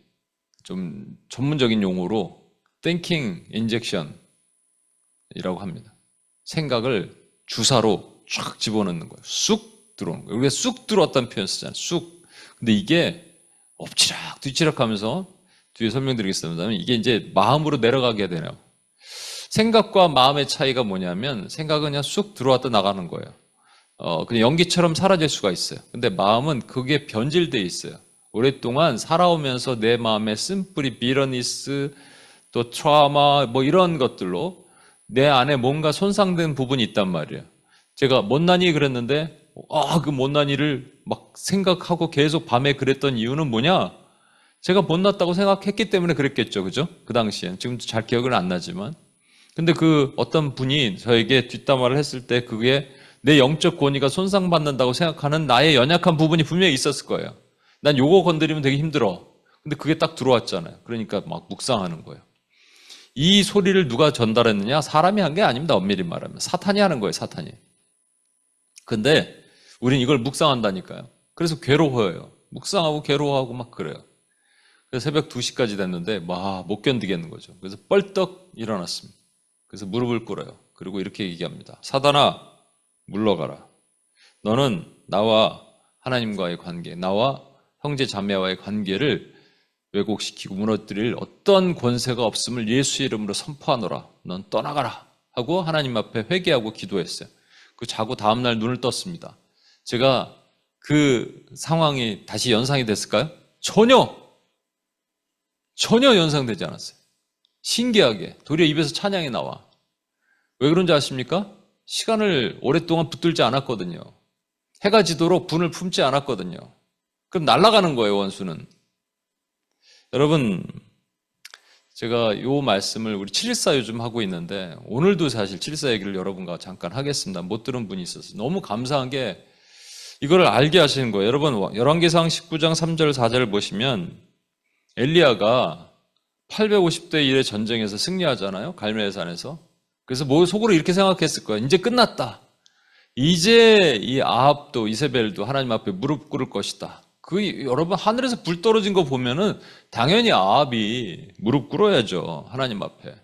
좀 전문적인 용어로 thinking injection이라고 합니다. 생각을 주사로 쫙 집어넣는 거예요. 쑥 들어오는 거예요. 우리가 쑥 들어왔다는 표현 쓰잖아요. 쑥. 근데 이게 엎치락 뒤치락 하면서 뒤에 설명드리겠습니다. 이게 이제 마음으로 내려가게 되네요. 생각과 마음의 차이가 뭐냐면 생각은 그냥 쑥 들어왔다 나가는 거예요. 그냥 연기처럼 사라질 수가 있어요. 근데 마음은 그게 변질돼 있어요. 오랫동안 살아오면서 내 마음에 쓴뿌리, 비러니스, 또 트라우마 뭐 이런 것들로 내 안에 뭔가 손상된 부분이 있단 말이에요. 제가 못난이 그랬는데 그 못난이를 막 생각하고 계속 밤에 그랬던 이유는 뭐냐? 제가 못났다고 생각했기 때문에 그랬겠죠. 그죠? 그 당시엔. 지금도 잘 기억은 안 나지만. 근데 그 어떤 분이 저에게 뒷담화를 했을 때 그게 내 영적 권위가 손상받는다고 생각하는 나의 연약한 부분이 분명히 있었을 거예요. 난 요거 건드리면 되게 힘들어. 근데 그게 딱 들어왔잖아요. 그러니까 막 묵상하는 거예요. 이 소리를 누가 전달했느냐? 사람이 한 게 아닙니다. 엄밀히 말하면. 사탄이 하는 거예요. 사탄이. 근데 우린 이걸 묵상한다니까요. 그래서 괴로워요. 묵상하고 괴로워하고 막 그래요. 그래서 새벽 2시까지 됐는데 못 견디겠는 거죠. 그래서 뻘떡 일어났습니다. 그래서 무릎을 꿇어요. 그리고 이렇게 얘기합니다. 사단아, 물러가라. 너는 나와 하나님과의 관계, 나와 형제 자매와의 관계를 왜곡시키고 무너뜨릴 어떤 권세가 없음을 예수의 이름으로 선포하노라. 넌 떠나가라 하고 하나님 앞에 회개하고 기도했어요. 그 자고 다음날 눈을 떴습니다. 제가 그 상황이 다시 연상이 됐을까요? 전혀 연상되지 않았어요. 신기하게 도리어 입에서 찬양이 나와. 왜 그런지 아십니까? 시간을 오랫동안 붙들지 않았거든요. 해가 지도록 분을 품지 않았거든요. 그럼 날아가는 거예요, 원수는. 여러분, 제가 이 말씀을 우리 714 요즘 하고 있는데 오늘도 사실 714 얘기를 여러분과 잠깐 하겠습니다. 못 들은 분이 있어서 너무 감사한 게 이거를 알게 하시는 거예요. 여러분, 열왕기상 19장 3절 4절을 보시면 엘리야가 850대 1의 전쟁에서 승리하잖아요. 갈멜산에서. 그래서 속으로 이렇게 생각했을 거예요. 이제 끝났다. 이제 이 아합도 이세벨도 하나님 앞에 무릎 꿇을 것이다. 여러분, 하늘에서 불 떨어진 거 보면은 당연히 아합이 무릎 꿇어야죠. 하나님 앞에.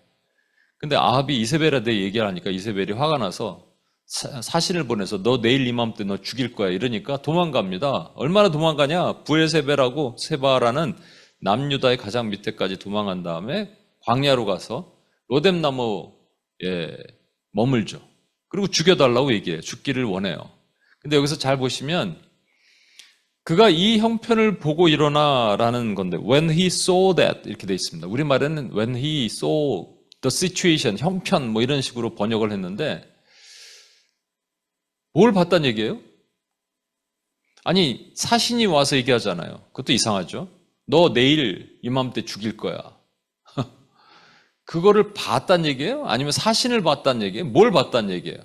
근데 아합이 이세벨한테 얘기를 하니까 이세벨이 화가 나서 사신을 보내서 너 내일 이맘때 너 죽일 거야 이러니까 도망갑니다. 얼마나 도망가냐? 부엘세벨하고 세바라는 남유다의 가장 밑에까지 도망간 다음에 광야로 가서 로뎀나무에 머물죠. 그리고 죽여달라고 얘기해요. 죽기를 원해요. 근데 여기서 잘 보시면 그가 이 형편을 보고 일어나라는 건데 when he saw that 이렇게 돼 있습니다. 우리말에는 when he saw the situation, 형편 뭐 이런 식으로 번역을 했는데 뭘 봤단 얘기예요? 아니 사신이 와서 얘기하잖아요. 그것도 이상하죠. 너 내일 이맘때 죽일 거야. 그거를 봤단 얘기예요? 아니면 사신을 봤단 얘기예요? 뭘 봤단 얘기예요?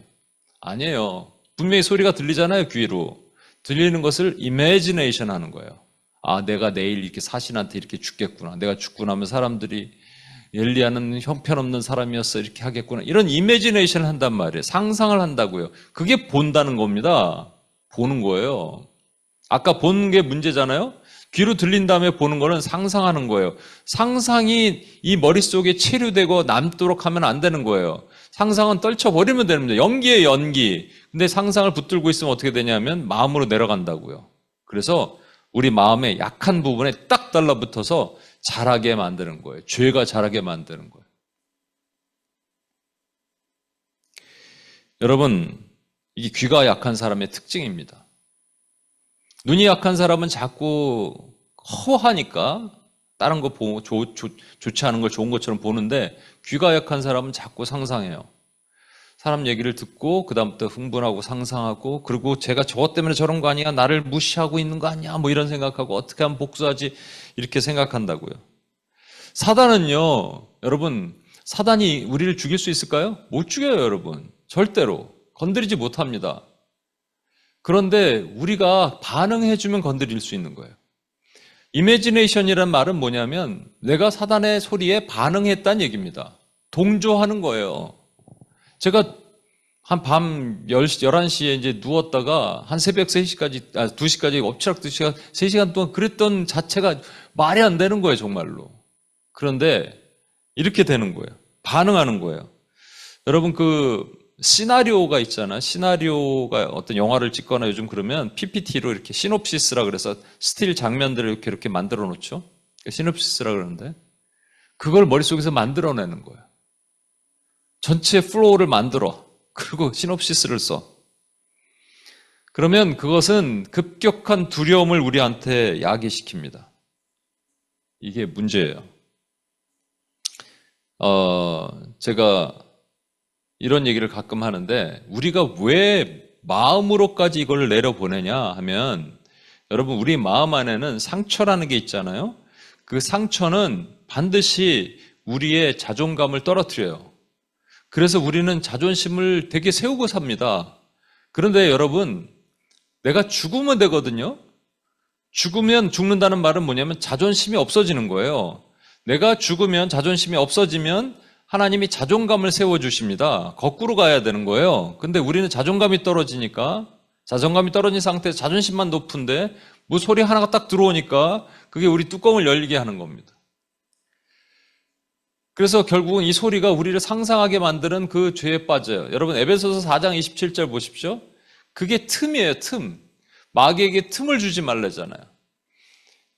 아니에요. 분명히 소리가 들리잖아요, 귀로. 들리는 것을 imagination 하는 거예요. 아, 내가 내일 이렇게 사신한테 이렇게 죽겠구나. 내가 죽고 나면 사람들이 엘리야는 형편없는 사람이었어. 이렇게 하겠구나. 이런 imagination을 한단 말이에요. 상상을 한다고요. 그게 본다는 겁니다. 보는 거예요. 아까 보는 게 문제잖아요. 귀로 들린 다음에 보는 거는 상상하는 거예요. 상상이 이 머릿속에 체류되고 남도록 하면 안 되는 거예요. 상상은 떨쳐버리면 됩니다. 연기예요, 연기. 근데 상상을 붙들고 있으면 어떻게 되냐면 마음으로 내려간다고요. 그래서 우리 마음의 약한 부분에 딱 달라붙어서 자라게 만드는 거예요. 죄가 자라게 만드는 거예요. 여러분, 이게 귀가 약한 사람의 특징입니다. 눈이 약한 사람은 자꾸 허하니까 다른 거 보고 좋지 않은 걸 좋은 것처럼 보는데 귀가 약한 사람은 자꾸 상상해요. 사람 얘기를 듣고 그 다음부터 흥분하고 상상하고 그리고 제가 저것 때문에 저런 거 아니야? 나를 무시하고 있는 거 아니야? 뭐 이런 생각하고 어떻게 하면 복수하지? 이렇게 생각한다고요. 사단은요, 여러분, 사단이 우리를 죽일 수 있을까요? 못 죽여요, 여러분. 절대로. 건드리지 못합니다. 그런데 우리가 반응해주면 건드릴 수 있는 거예요. 이미지네이션이란 말은 뭐냐면 내가 사단의 소리에 반응했다는 얘기입니다. 동조하는 거예요. 제가 한 밤 10시, 11시에 이제 누웠다가 한 새벽 3시까지, 2시까지 엎치락뒤 3시간 동안 그랬던 자체가 말이 안 되는 거예요, 정말로. 그런데 이렇게 되는 거예요. 반응하는 거예요. 여러분, 시나리오가 있잖아. 시나리오가 어떤 영화를 찍거나 요즘 그러면 PPT로 이렇게 시놉시스라 그래서 스틸 장면들을 이렇게 만들어 놓죠. 시놉시스라 그러는데 그걸 머릿속에서 만들어내는 거예요. 전체 플로우를 만들어. 그리고 시놉시스를 써. 그러면 그것은 급격한 두려움을 우리한테 야기시킵니다. 이게 문제예요. 제가 이런 얘기를 가끔 하는데 우리가 왜 마음으로까지 이걸 내려보내냐 하면 여러분 우리 마음 안에는 상처라는 게 있잖아요. 그 상처는 반드시 우리의 자존감을 떨어뜨려요. 그래서 우리는 자존심을 되게 세우고 삽니다. 그런데 여러분 내가 죽으면 되거든요. 죽으면 죽는다는 말은 뭐냐면 자존심이 없어지는 거예요. 내가 죽으면 자존심이 없어지면 하나님이 자존감을 세워주십니다. 거꾸로 가야 되는 거예요. 근데 우리는 자존감이 떨어지니까 자존감이 떨어진 상태에서 자존심만 높은데 뭐 소리 하나가 딱 들어오니까 그게 우리 뚜껑을 열리게 하는 겁니다. 그래서 결국은 이 소리가 우리를 상상하게 만드는 그 죄에 빠져요. 여러분 에베소서 4장 27절 보십시오. 그게 틈이에요, 틈. 마귀에게 틈을 주지 말래잖아요.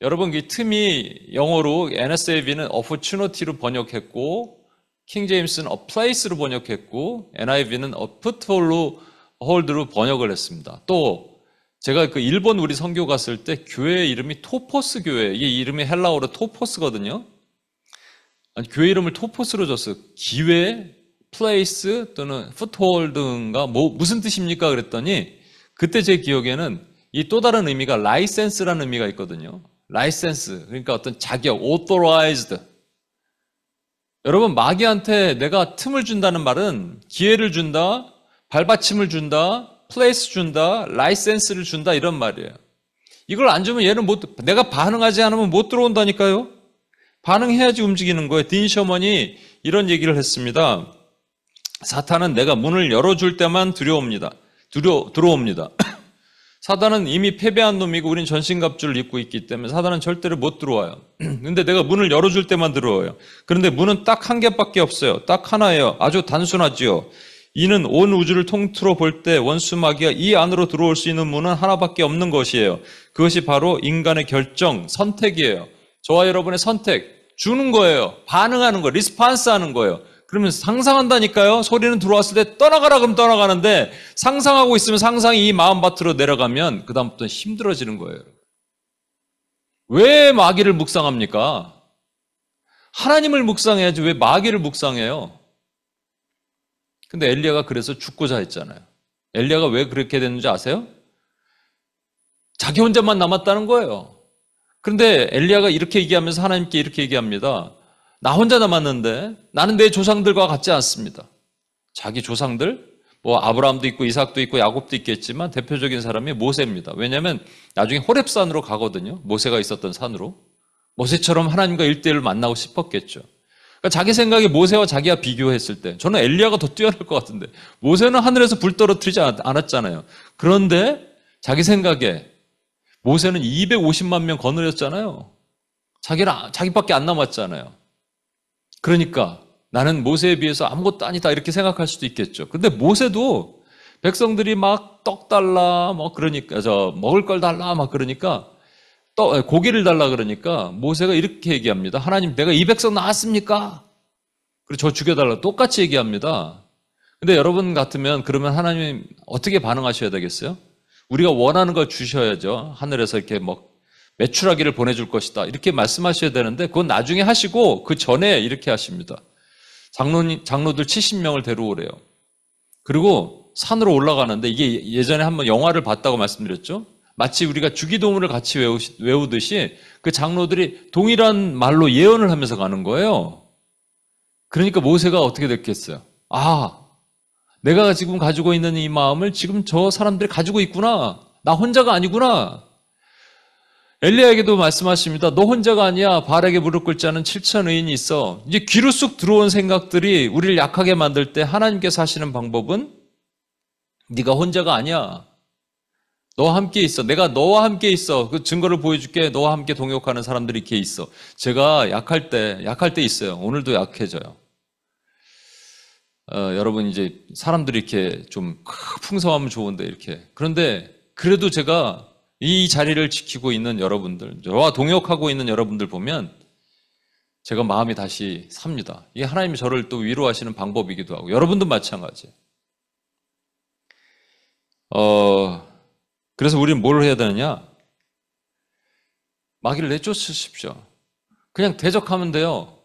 여러분, 그 틈이 영어로 NSAV는 opportunity로 번역했고, 킹 제임스는 a place로 번역했고, NIV는 a foothold로 번역을 했습니다. 또 제가 그 일본 우리 선교 갔을 때 교회 이름이 토포스 교회, 이 이름이 헬라어로 토포스거든요. 아니, 교회 이름을 토포스로 줬어요. 기회, place 또는 foothold인가 무슨 뜻입니까? 그랬더니 그때 제 기억에는 이 또 다른 의미가 라이센스라는 의미가 있거든요. 라이센스, 그러니까 어떤 자격, authorized. 여러분, 마귀한테 내가 틈을 준다는 말은 기회를 준다, 발받침을 준다, 플레이스 준다, 라이센스를 준다 이런 말이에요. 이걸 안 주면 얘는 내가 반응하지 않으면 못 들어온다니까요. 반응해야지 움직이는 거예요. 딘 셔먼이 이런 얘기를 했습니다. 사탄은 내가 문을 열어줄 때만 들어옵니다. 사단은 이미 패배한 놈이고 우린 전신갑주를 입고 있기 때문에 사단은 절대로 못 들어와요. 근데 내가 문을 열어줄 때만 들어와요. 그런데 문은 딱 한 개밖에 없어요. 딱 하나예요. 아주 단순하지요. 이는 온 우주를 통틀어 볼 때 원수 마귀가 이 안으로 들어올 수 있는 문은 하나밖에 없는 것이에요. 그것이 바로 인간의 결정, 선택이에요. 저와 여러분의 선택, 주는 거예요. 반응하는 거예요. 리스판스 하는 거예요. 그러면 상상한다니까요. 소리는 들어왔을 때 떠나가라 그러면 떠나가는데 상상하고 있으면 상상이 이 마음밭으로 내려가면 그 다음부터는 힘들어지는 거예요. 왜 마귀를 묵상합니까? 하나님을 묵상해야지 왜 마귀를 묵상해요? 근데 엘리야가 그래서 죽고자 했잖아요. 엘리야가 왜 그렇게 됐는지 아세요? 자기 혼자만 남았다는 거예요. 그런데 엘리야가 이렇게 얘기하면서 하나님께 이렇게 얘기합니다. 나 혼자 남았는데 나는 내 조상들과 같지 않습니다. 자기 조상들, 아브라함도 있고 이삭도 있고 야곱도 있겠지만 대표적인 사람이 모세입니다. 왜냐하면 나중에 호렙산으로 가거든요. 모세가 있었던 산으로. 모세처럼 하나님과 1대1을 만나고 싶었겠죠. 그러니까 자기 생각에 모세와 자기가 비교했을 때 저는 엘리야가 더 뛰어날 것 같은데 모세는 하늘에서 불 떨어뜨리지 않았잖아요. 그런데 자기 생각에 모세는 250만 명 거느렸잖아요. 자기밖에 안 남았잖아요. 그러니까 나는 모세에 비해서 아무것도 아니다 이렇게 생각할 수도 있겠죠. 그런데 모세도 백성들이 막 떡 달라 그러니까 먹을 걸 달라 그러니까 고기를 달라 그러니까 모세가 이렇게 얘기합니다. 하나님, 내가 이 백성 낳았습니까? 그리고 저 죽여달라 똑같이 얘기합니다. 근데 여러분 같으면 그러면 하나님 어떻게 반응하셔야 되겠어요? 우리가 원하는 걸 주셔야죠. 하늘에서 이렇게 메추라기를 보내줄 것이다 이렇게 말씀하셔야 되는데 그건 나중에 하시고 그 전에 이렇게 하십니다. 장로들 70명을 데려오래요. 그리고 산으로 올라가는데 이게 예전에 한번 영화를 봤다고 말씀드렸죠. 마치 우리가 주기도문을 같이 외우듯이 그 장로들이 동일한 말로 예언을 하면서 가는 거예요. 그러니까 모세가 어떻게 됐겠어요? 내가 지금 가지고 있는 이 마음을 지금 저 사람들이 가지고 있구나. 나 혼자가 아니구나. 엘리야에게도 말씀하십니다. 너 혼자가 아니야. 바알에게 무릎 꿇지 않은 7천 의인이 있어. 이제 귀로 쑥 들어온 생각들이 우리를 약하게 만들 때 하나님께서 하시는 방법은 네가 혼자가 아니야. 너와 함께 있어. 내가 너와 함께 있어. 그 증거를 보여줄게. 너와 함께 동역하는 사람들이 이렇게 있어. 제가 약할 때 있어요. 오늘도 약해져요. 여러분 이제 사람들이 이렇게 좀 풍성하면 좋은데 이렇게. 그런데 그래도 제가 이 자리를 지키고 있는 여러분들, 저와 동역하고 있는 여러분들 보면 제가 마음이 다시 삽니다. 이게 하나님이 저를 또 위로하시는 방법이기도 하고 여러분도 마찬가지예요. 그래서 우리는 뭘 해야 되느냐? 마귀를 내쫓으십시오. 그냥 대적하면 돼요.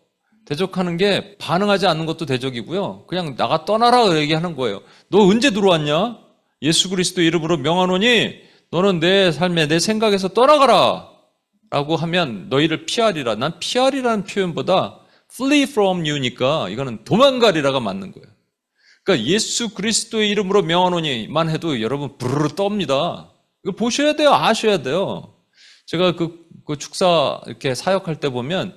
대적하는 게 반응하지 않는 것도 대적이고요. 그냥 나가 떠나라 얘기하는 거예요. 너 언제 들어왔냐? 예수 그리스도 이름으로 명하노니 너는 내 삶에 내 생각에서 떠나가라 라고 하면 너희를 피하리라. 난 피하리라는 표현보다 flee from you니까 이거는 도망가리라가 맞는 거예요. 그러니까 예수 그리스도의 이름으로 명하노니만 해도 여러분 부르르 떱니다. 이거 보셔야 돼요. 아셔야 돼요. 제가 그 축사 이렇게 사역할 때 보면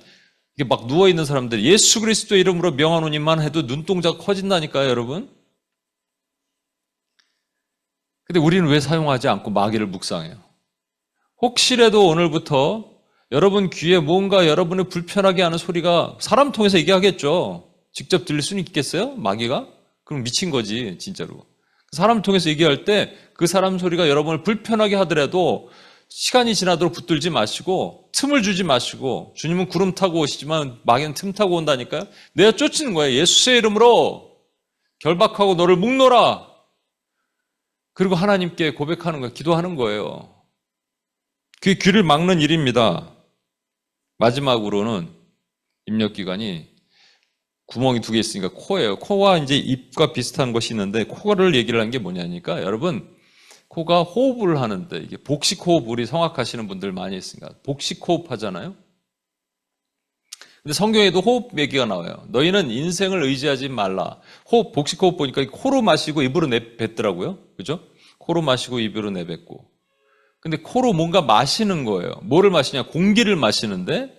이게 막 누워있는 사람들 예수 그리스도의 이름으로 명하노니만 해도 눈동자가 커진다니까요, 여러분. 근데 우리는 왜 사용하지 않고 마귀를 묵상해요? 혹시라도 오늘부터 여러분 귀에 뭔가 여러분을 불편하게 하는 소리가 사람 통해서 얘기하겠죠. 직접 들릴 수는 있겠어요? 마귀가? 그럼 미친 거지, 진짜로. 사람을 통해서 얘기할 때 그 사람 소리가 여러분을 불편하게 하더라도 시간이 지나도록 붙들지 마시고 틈을 주지 마시고, 주님은 구름 타고 오시지만 마귀는 틈 타고 온다니까요. 내가 쫓는 거예요. 예수의 이름으로 결박하고 너를 묶노라. 그리고 하나님께 고백하는 거예요. 기도하는 거예요. 그 귀를 막는 일입니다. 마지막으로는 입력기관이 구멍이 2개 있으니까 코예요. 코와 이제 입과 비슷한 것이 있는데, 코를 얘기를 한 게 뭐냐니까, 여러분, 코가 호흡을 하는데, 이게 복식 호흡, 우리 성악하시는 분들 많이 있으니까 복식 호흡 하잖아요. 근데 성경에도 호흡 얘기가 나와요. 너희는 인생을 의지하지 말라. 호흡, 복식 호흡 보니까 코로 마시고 입으로 내뱉더라고요. 그죠? 코로 마시고 입으로 내뱉고. 근데 코로 뭔가 마시는 거예요. 뭐를 마시냐? 공기를 마시는데,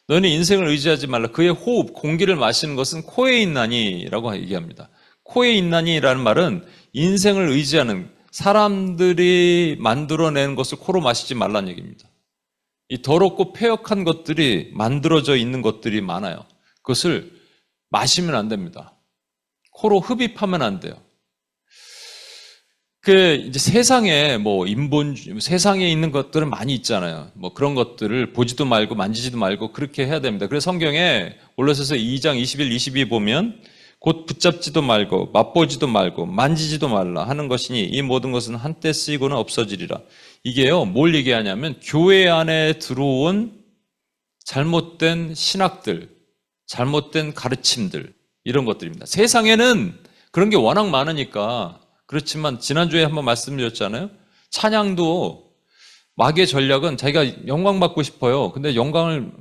너희는 인생을 의지하지 말라. 그의 호흡, 공기를 마시는 것은 코에 있나니 라고 얘기합니다. 코에 있나니라는 말은 인생을 의지하는, 사람들이 만들어낸 것을 코로 마시지 말라는 얘기입니다. 이 더럽고 폐역한 것들이 만들어져 있는 것들이 많아요. 그것을 마시면 안 됩니다. 코로 흡입하면 안 돼요. 이제 세상에 세상에 있는 것들은 많이 있잖아요. 그런 것들을 보지도 말고 만지지도 말고 그렇게 해야 됩니다. 그래서 성경에 골로새서 2장 21, 22 보면 곧 붙잡지도 말고 맛보지도 말고 만지지도 말라 하는 것이니 이 모든 것은 한때 쓰이고는 없어지리라. 이게요, 뭘 얘기하냐면 교회 안에 들어온 잘못된 신학들, 잘못된 가르침들, 이런 것들입니다. 세상에는 그런 게 워낙 많으니까. 그렇지만 지난주에 한번 말씀드렸잖아요. 찬양도 마귀의 전략은 자기가 영광 받고 싶어요. 근데 영광을,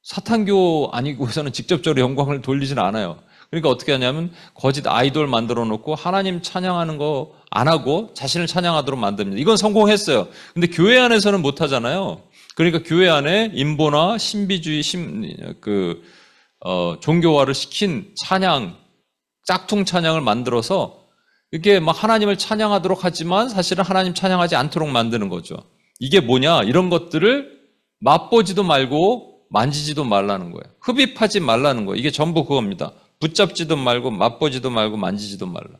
사탄교 아니고서는 직접적으로 영광을 돌리진 않아요. 그러니까 어떻게 하냐면 거짓 아이돌 만들어 놓고 하나님 찬양하는 거 안 하고 자신을 찬양하도록 만듭니다. 이건 성공했어요. 근데 교회 안에서는 못 하잖아요. 그러니까 교회 안에 인보나 신비주의, 종교화를 시킨 찬양, 짝퉁 찬양을 만들어서 이게 막 하나님을 찬양하도록 하지만 사실은 하나님 찬양하지 않도록 만드는 거죠. 이게 뭐냐? 이런 것들을 맛보지도 말고 만지지도 말라는 거예요. 흡입하지 말라는 거예요. 이게 전부 그겁니다. 붙잡지도 말고 맛보지도 말고 만지지도 말라.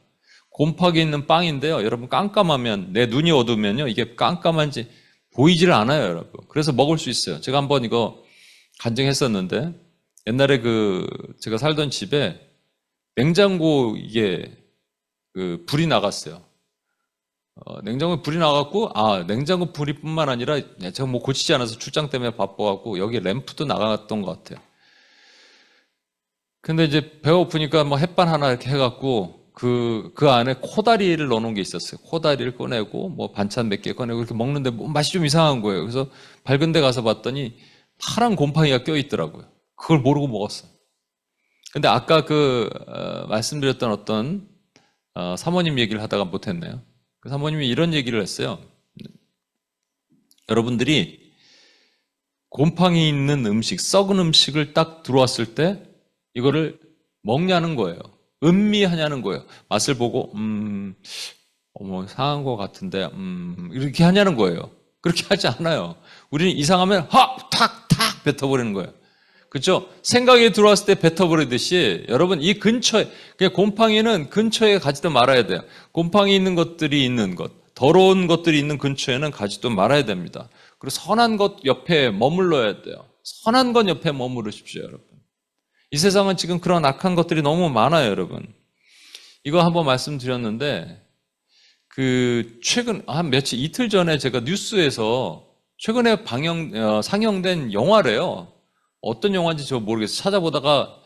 곰팡이 있는 빵인데요. 여러분, 깜깜하면, 내 눈이 어두우면요, 이게 깜깜한지 보이질 않아요, 여러분. 그래서 먹을 수 있어요. 제가 한번 이거 간증했었는데, 옛날에 제가 살던 집에 냉장고 이게 불이 나갔어요. 냉장고에 불이 나갔고, 냉장고 불이뿐만 아니라 제가 고치지 않아서 출장 때문에 바빠갖고 여기 램프도 나갔던 것 같아요. 근데 이제 배가 고프니까 햇반 하나 이렇게 해갖고 그 안에 코다리를 넣어놓은 게 있었어요. 코다리를 꺼내고 반찬 몇 개 꺼내고 이렇게 먹는데 맛이 좀 이상한 거예요. 그래서 밝은 데 가서 봤더니 파란 곰팡이가 껴있더라고요. 그걸 모르고 먹었어요. 근데 아까 말씀드렸던 어떤 사모님 얘기를 하다가 못했네요. 그 사모님이 이런 얘기를 했어요. 여러분들이 곰팡이 있는 음식, 썩은 음식을 딱 들어왔을 때 이거를 먹냐는 거예요. 음미하냐는 거예요. 맛을 보고 상한 것 같은데 이렇게 하냐는 거예요. 그렇게 하지 않아요. 우리는 이상하면 탁 뱉어버리는 거예요. 그렇죠? 생각이 들어왔을 때 뱉어버리듯이 여러분, 이 근처에, 그냥 곰팡이는 근처에 가지도 말아야 돼요. 곰팡이 있는 것들이 있는 것, 더러운 것들이 있는 근처에는 가지도 말아야 됩니다. 그리고 선한 것 옆에 머물러야 돼요. 선한 것 옆에 머무르십시오, 여러분. 이 세상은 지금 그런 악한 것들이 너무 많아요, 여러분. 이거 한번 말씀드렸는데, 이틀 전에 제가 뉴스에서 최근에 상영된 영화래요. 어떤 영화인지 저 모르겠어요. 찾아보다가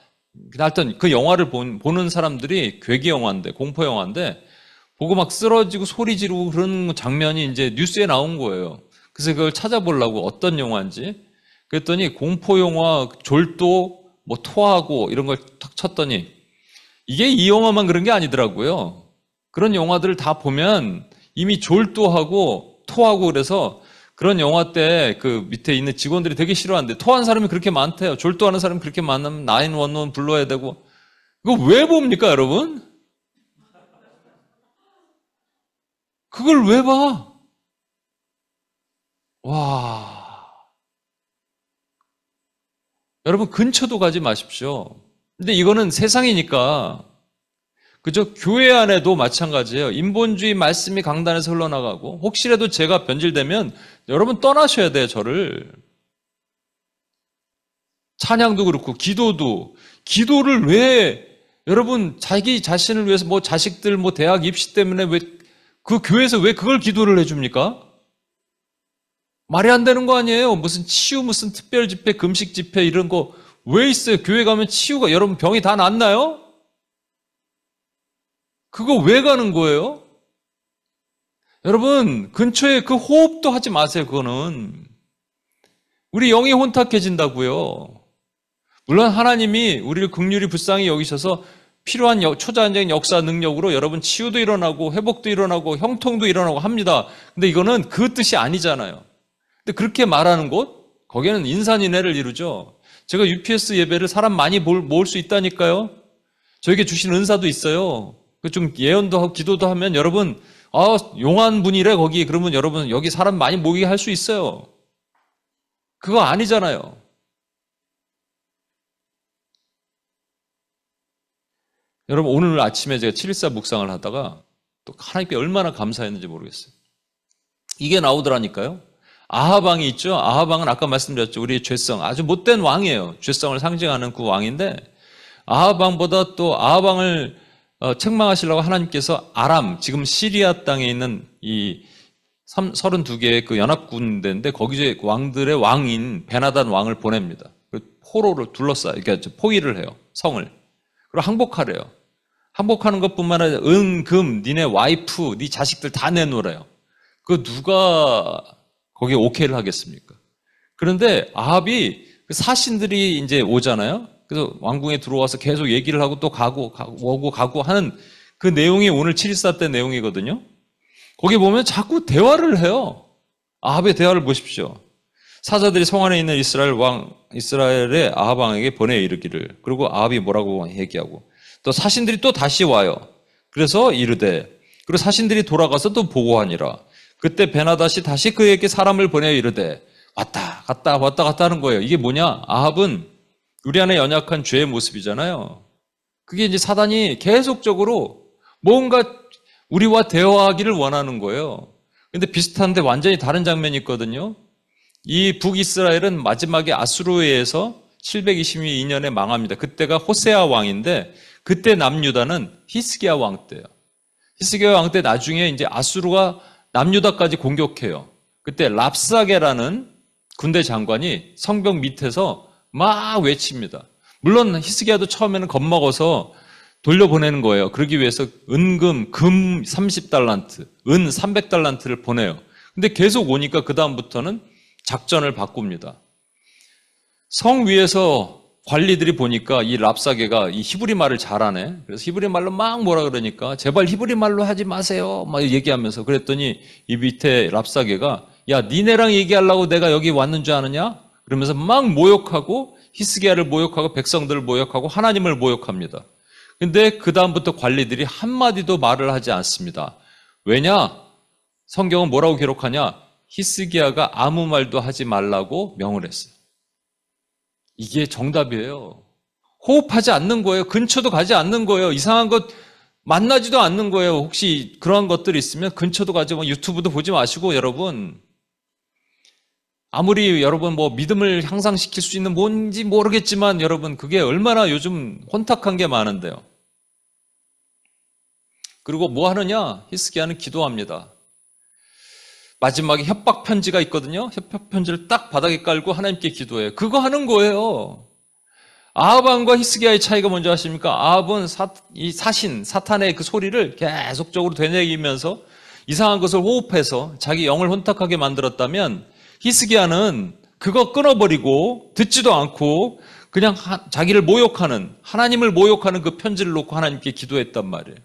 하여튼 그 영화를 보는 사람들이 괴기 영화인데, 공포 영화인데, 보고 막 쓰러지고 소리 지르고 그런 장면이 이제 뉴스에 나온 거예요. 그래서 그걸 찾아보려고 어떤 영화인지. 그랬더니 공포 영화, 졸도, 토하고 이런 걸 탁 쳤더니 이게 이 영화만 그런 게 아니더라고요. 그런 영화들을 다 보면 이미 졸도하고 토하고 그래서 그런 영화 때 밑에 있는 직원들이 되게 싫어하는데, 토한 사람이 그렇게 많대요. 졸도하는 사람이 그렇게 많으면 911 불러야 되고. 이거 왜 봅니까, 여러분? 그걸 왜 봐? 와. 여러분, 근처도 가지 마십시오. 근데 이거는 세상이니까 그저 교회 안에도 마찬가지예요. 인본주의 말씀이 강단에서 흘러나가고 혹시라도 제가 변질되면 여러분 떠나셔야 돼요, 저를. 찬양도 그렇고 기도를 왜 여러분 자기 자신을 위해서 뭐 자식들 뭐 대학 입시 때문에 왜 그 교회에서 왜 그걸 기도를 해줍니까? 말이 안 되는 거 아니에요. 무슨 치유, 무슨 특별 집회, 금식 집회 이런 거 왜 있어요? 교회 가면 치유가 여러분 병이 다 낫나요? 그거 왜 가는 거예요? 여러분 근처에 그 호흡도 하지 마세요. 그거는 우리 영이 혼탁해진다고요. 물론 하나님이 우리를 긍휼히 불쌍히 여기셔서 필요한 초자연적인 역사 능력으로 여러분 치유도 일어나고 회복도 일어나고 형통도 일어나고 합니다. 근데 이거는 그 뜻이 아니잖아요. 근데 그렇게 말하는 곳, 거기는 인산인해를 이루죠. 제가 UPS 예배를 사람 많이 모을 수 있다니까요. 저에게 주신 은사도 있어요. 좀 예언도 하고 기도도 하면 여러분 용한 분이래 거기. 그러면 여러분 여기 사람 많이 모이게 할 수 있어요. 그거 아니잖아요. 여러분 오늘 아침에 제가 7.14 묵상을 하다가 또 하나님께 얼마나 감사했는지 모르겠어요. 이게 나오더라니까요. 아하방이 있죠. 아하방은 아까 말씀드렸죠. 우리의 죄성, 아주 못된 왕이에요. 죄성을 상징하는 그 왕인데 아하방보다 또 아하방을 책망하시려고 하나님께서 아람, 지금 시리아 땅에 있는 이 32개의 그 연합군대인데 거기에 왕들의 왕인 베나단 왕을 보냅니다. 포로를 둘러싸요. 그러니까 포위를 해요. 성을. 그리고 항복하래요. 항복하는 것뿐만 아니라 금, 니네 와이프, 니 자식들 다 내놓으래요. 그 누가 거기에 오케이를 하겠습니까? 그런데 아합이 사신들이 이제 오잖아요. 그래서 왕궁에 들어와서 계속 얘기를 하고 또 가고 하는 그 내용이 오늘 7.14 때 내용이거든요. 거기 보면 자꾸 대화를 해요. 아합의 대화를 보십시오. 사자들이 성 안에 있는 이스라엘의 아합 왕에게 보내 이르기를. 그리고 아합이 뭐라고 얘기하고 또 사신들이 또 다시 와요. 그래서 이르되 그리고 사신들이 돌아가서 또 보고하니라. 그때 베나닷이 다시 그에게 사람을 보내 이르되 왔다 갔다 하는 거예요. 이게 뭐냐? 아합은 우리 안에 연약한 죄의 모습이잖아요. 그게 이제 사단이 계속적으로 뭔가 우리와 대화하기를 원하는 거예요. 근데 비슷한데 완전히 다른 장면이 있거든요. 이 북이스라엘은 마지막에 아수르에 의해서 722년에 망합니다. 그때가 호세아 왕인데 그때 남유다는 히스기야 왕 때예요. 히스기야 왕 때 나중에 이제 아수르가 남유다까지 공격해요. 그때 랍사게라는 군대 장관이 성벽 밑에서 막 외칩니다. 물론 히스기야도 처음에는 겁먹어서 돌려보내는 거예요. 그러기 위해서 금 30달란트, 은 300달란트를 보내요. 근데 계속 오니까 그 다음부터는 작전을 바꿉니다. 성 위에서 관리들이 보니까 이 랍사게가 이 히브리 말을 잘하네. 그래서 히브리 말로 막 뭐라 그러니까 제발 히브리 말로 하지 마세요. 막 얘기하면서 그랬더니 이 밑에 랍사게가 야 니네랑 얘기하려고 내가 여기 왔는 줄 아느냐? 그러면서 막 모욕하고 히스기야를 모욕하고 백성들을 모욕하고 하나님을 모욕합니다. 근데 그 다음부터 관리들이 한마디도 말을 하지 않습니다. 왜냐? 성경은 뭐라고 기록하냐? 히스기야가 아무 말도 하지 말라고 명을 했어요. 이게 정답이에요. 호흡하지 않는 거예요. 근처도 가지 않는 거예요. 이상한 것 만나지도 않는 거예요. 혹시 그러한 것들이 있으면 근처도 가지 뭐 유튜브도 보지 마시고 여러분 아무리 여러분 뭐 믿음을 향상시킬 수 있는 뭔지 모르겠지만 여러분 그게 얼마나 요즘 혼탁한 게 많은데요. 그리고 뭐 하느냐? 히스기야는 기도합니다. 마지막에 협박 편지가 있거든요. 협박 편지를 딱 바닥에 깔고 하나님께 기도해요. 그거 하는 거예요. 아합 왕과 히스기야의 차이가 뭔지 아십니까? 아합은 이 사신, 사탄의 그 소리를 계속적으로 되뇌이면서 이상한 것을 호흡해서 자기 영을 혼탁하게 만들었다면 히스기야는 그거 끊어버리고 듣지도 않고 그냥 자기를 모욕하는, 하나님을 모욕하는 그 편지를 놓고 하나님께 기도했단 말이에요.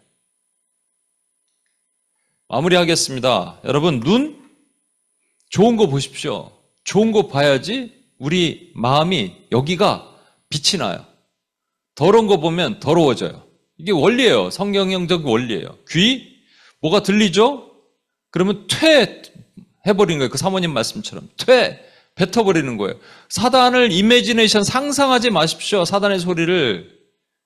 마무리하겠습니다. 여러분 눈? 좋은 거 보십시오. 좋은 거 봐야지 우리 마음이 여기가 빛이 나요. 더러운 거 보면 더러워져요. 이게 원리예요. 성경적 원리예요. 귀? 뭐가 들리죠? 그러면 해버리는 거예요. 그 사모님 말씀처럼. 뱉어버리는 거예요. 사단을 이미지네이션 상상하지 마십시오. 사단의 소리를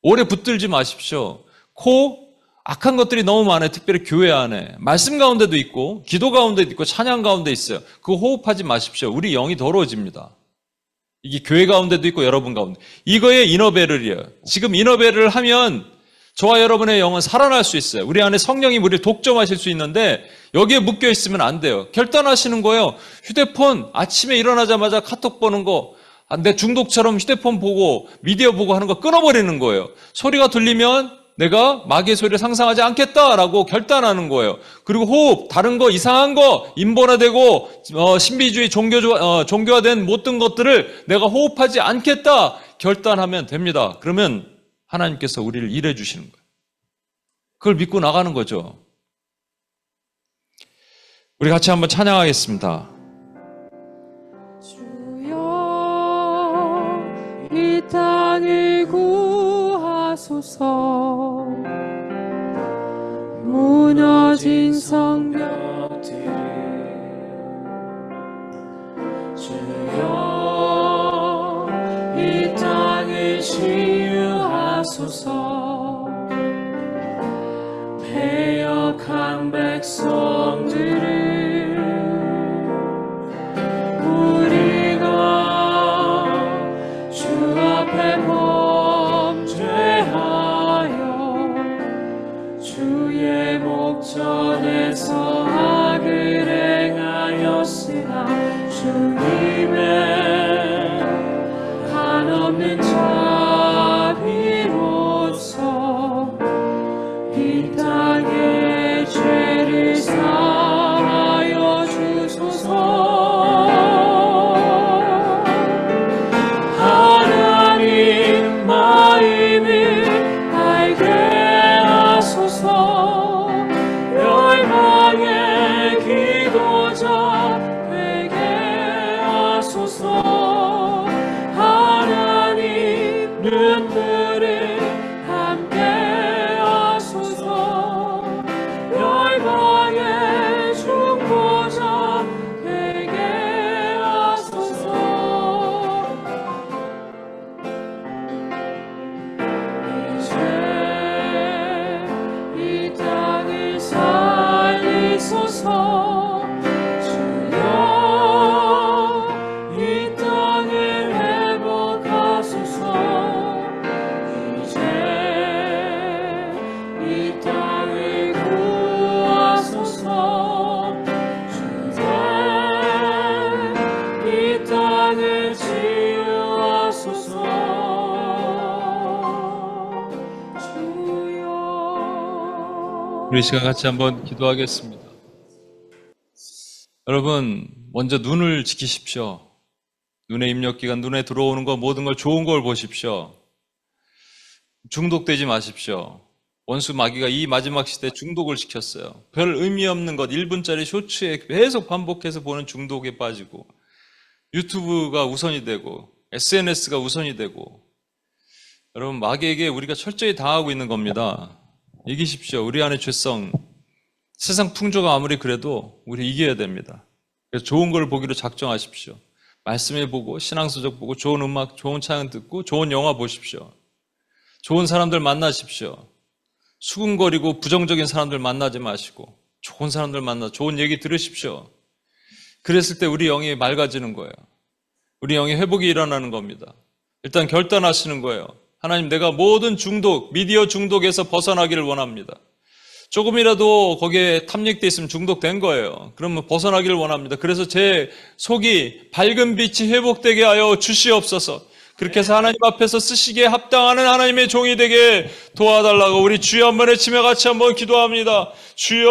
오래 붙들지 마십시오. 코? 악한 것들이 너무 많아요. 특별히 교회 안에. 말씀 가운데도 있고 기도 가운데도 있고 찬양 가운데 있어요. 그거 호흡하지 마십시오. 우리 영이 더러워집니다. 이게 교회 가운데도 있고 여러분 가운데. 이거에 이너베를이에요. 지금 이너베를 하면 저와 여러분의 영은 살아날 수 있어요. 우리 안에 성령이 우리를 독점하실 수 있는데 여기에 묶여 있으면 안 돼요. 결단하시는 거예요. 휴대폰 아침에 일어나자마자 카톡 보는 거, 내 중독처럼 휴대폰 보고 미디어 보고 하는 거 끊어버리는 거예요. 소리가 들리면 내가 마귀의 소리를 상상하지 않겠다라고 결단하는 거예요. 그리고 호흡, 다른 거, 이상한 거, 인본화되고 신비주의 종교화된 모든 것들을 내가 호흡하지 않겠다 결단하면 됩니다. 그러면 하나님께서 우리를 일해 주시는 거예요. 그걸 믿고 나가는 거죠. 우리 같이 한번 찬양하겠습니다. 주여 이 땅을 구하소서. 무너진 성벽들을 주여 이 땅을 치유하소서. 패역한 백성들을 우리가 주 앞에 범죄하여 주의 목전에서 악을 행하였으나 주님의 한없는 자비로서 이 땅의 죄를 사하여 주소서. 하나님 마음을 알게 하소서. 열방의 기도자 되게 하소서. 하나님 눈물을 함께 하소서. 열방의 중보자 되게 하소서. 이제 이 땅을 살리소서. 주여 이 땅을 회복하소서. 이제 이 땅을 구하소서. 주여 이 땅을 치유하소서. 주여. 우리 시간 같이 한번 기도하겠습니다. 여러분, 먼저 눈을 지키십시오. 눈의 입력기관, 눈에 들어오는 거, 모든 걸 좋은 걸 보십시오. 중독되지 마십시오. 원수 마귀가 이 마지막 시대에 중독을 시켰어요. 별 의미 없는 것, 1분짜리 쇼츠에 계속 반복해서 보는 중독에 빠지고, 유튜브가 우선이 되고, SNS가 우선이 되고, 여러분, 마귀에게 우리가 철저히 당하고 있는 겁니다. 이기십시오. 우리 안의 죄성, 세상 풍조가 아무리 그래도 우리 이겨야 됩니다. 그래서 좋은 걸 보기로 작정하십시오. 말씀을 보고, 신앙서적 보고, 좋은 음악, 좋은 찬양 듣고, 좋은 영화 보십시오. 좋은 사람들 만나십시오. 수군거리고 부정적인 사람들 만나지 마시고 좋은 사람들 만나 좋은 얘기 들으십시오. 그랬을 때 우리 영이 맑아지는 거예요. 우리 영의 회복이 일어나는 겁니다. 일단 결단하시는 거예요. 하나님, 내가 모든 중독, 미디어 중독에서 벗어나기를 원합니다. 조금이라도 거기에 탐닉돼 있으면 중독된 거예요. 그러면 벗어나기를 원합니다. 그래서 제 속이 밝은 빛이 회복되게 하여 주시옵소서. 그렇게 해서 하나님 앞에서 쓰시기에 합당하는 하나님의 종이 되게 도와달라고 우리 주여 한번 외치며 같이 한번 기도합니다. 주여!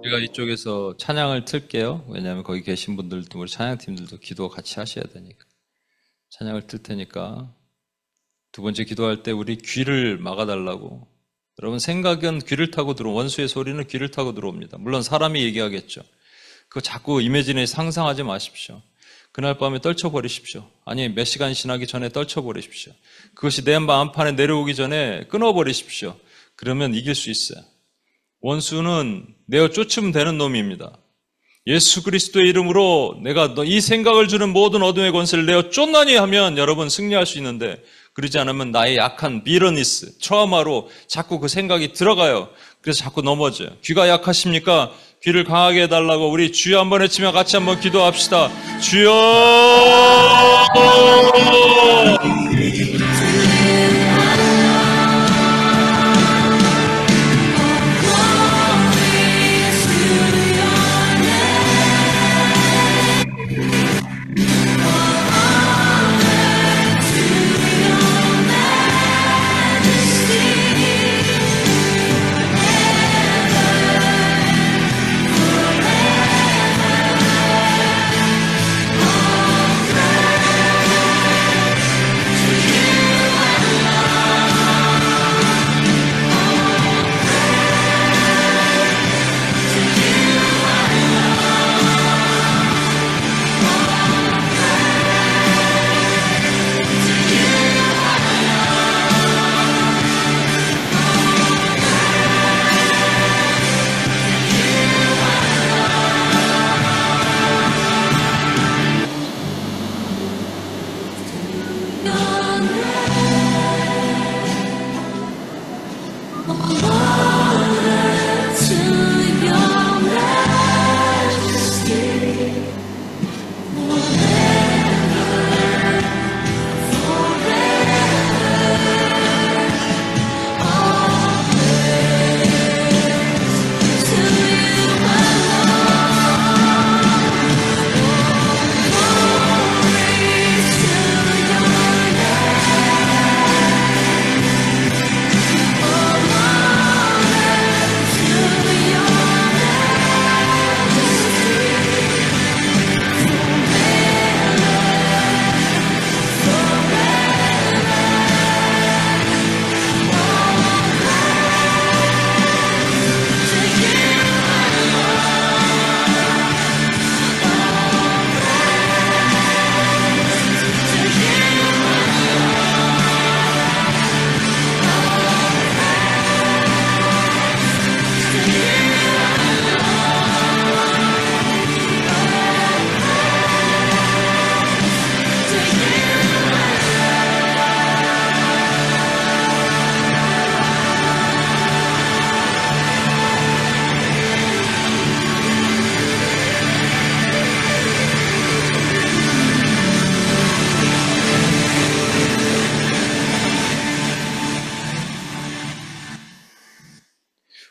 제가 이쪽에서 찬양을 틀게요. 왜냐하면 거기 계신 분들도 우리 찬양팀들도 기도 같이 하셔야 되니까. 찬양을 틀 테니까 두 번째 기도할 때 우리 귀를 막아달라고. 여러분 생각은 귀를 타고 원수의 소리는 귀를 타고 들어옵니다. 물론 사람이 얘기하겠죠. 그거 자꾸 이미지에 상상하지 마십시오. 그날 밤에 떨쳐버리십시오. 아니 몇 시간 지나기 전에 떨쳐버리십시오. 그것이 내 마음판에 내려오기 전에 끊어버리십시오. 그러면 이길 수 있어요. 원수는 내어 쫓으면 되는 놈입니다. 예수 그리스도의 이름으로 내가 이 생각을 주는 모든 어둠의 권세를 내어 쫓나니 하면 여러분 승리할 수 있는데, 그러지 않으면 나의 약한 비러니스, 트라우마로 자꾸 그 생각이 들어가요. 그래서 자꾸 넘어져요. 귀가 약하십니까? 귀를 강하게 해달라고 우리 주여 한번 외치며 같이 한번 기도합시다. 주여!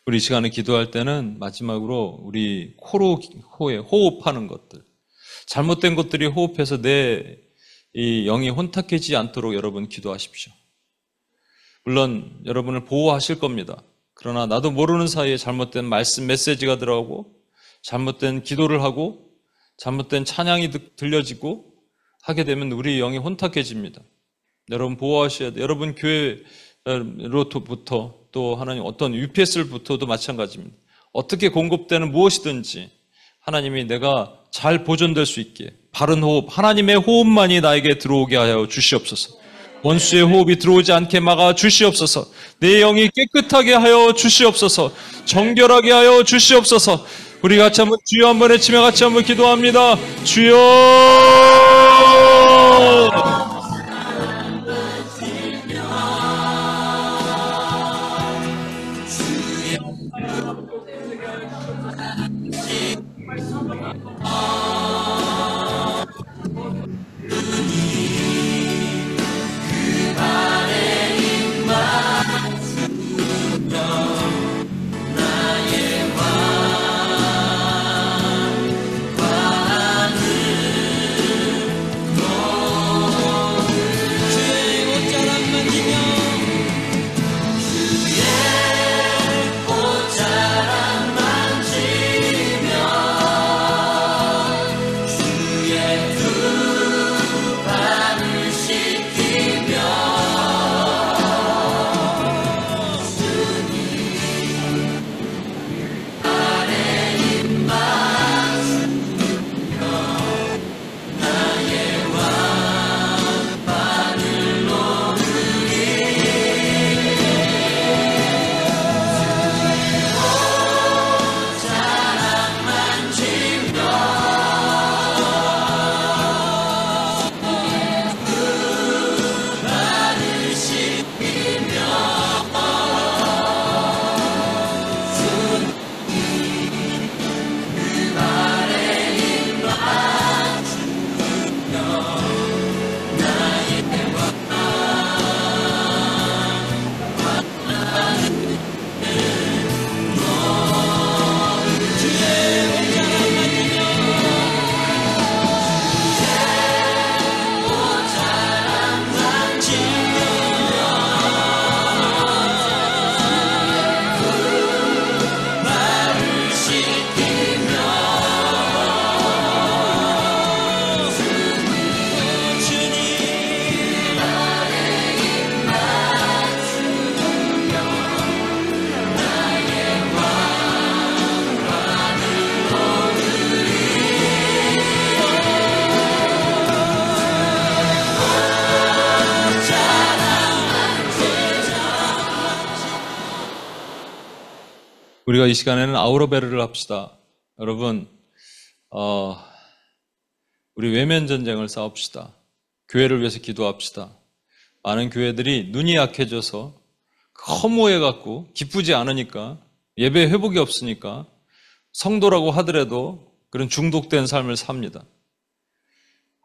우리 이 시간에 기도할 때는 마지막으로 우리 코로 호흡하는 것들, 잘못된 것들이 호흡해서 내 이 영이 혼탁해지지 않도록 여러분 기도하십시오. 물론 여러분을 보호하실 겁니다. 그러나 나도 모르는 사이에 잘못된 말씀 메시지가 들어오고 잘못된 기도를 하고 잘못된 찬양이 들려지고 하게 되면 우리 영이 혼탁해집니다. 여러분 보호하셔야 돼요. 여러분 교회로부터 또 하나님 어떤 UPS부터도 마찬가지입니다. 어떻게 공급되는 무엇이든지 하나님이 내가 잘 보존될 수 있게 바른 호흡, 하나님의 호흡만이 나에게 들어오게 하여 주시옵소서. 원수의 호흡이 들어오지 않게 막아 주시옵소서. 내 영이 깨끗하게 하여 주시옵소서. 정결하게 하여 주시옵소서. 우리 같이 한번 주여 한번 외치며 같이 한번 기도합니다. 주여! 주의 꽃자랑 만지며 우리가 이 시간에는 아우러베르를 합시다. 여러분, 우리 외면 전쟁을 싸웁시다. 교회를 위해서 기도합시다. 많은 교회들이 눈이 약해져서 허무해갖고 기쁘지 않으니까 예배 회복이 없으니까 성도라고 하더라도 그런 중독된 삶을 삽니다.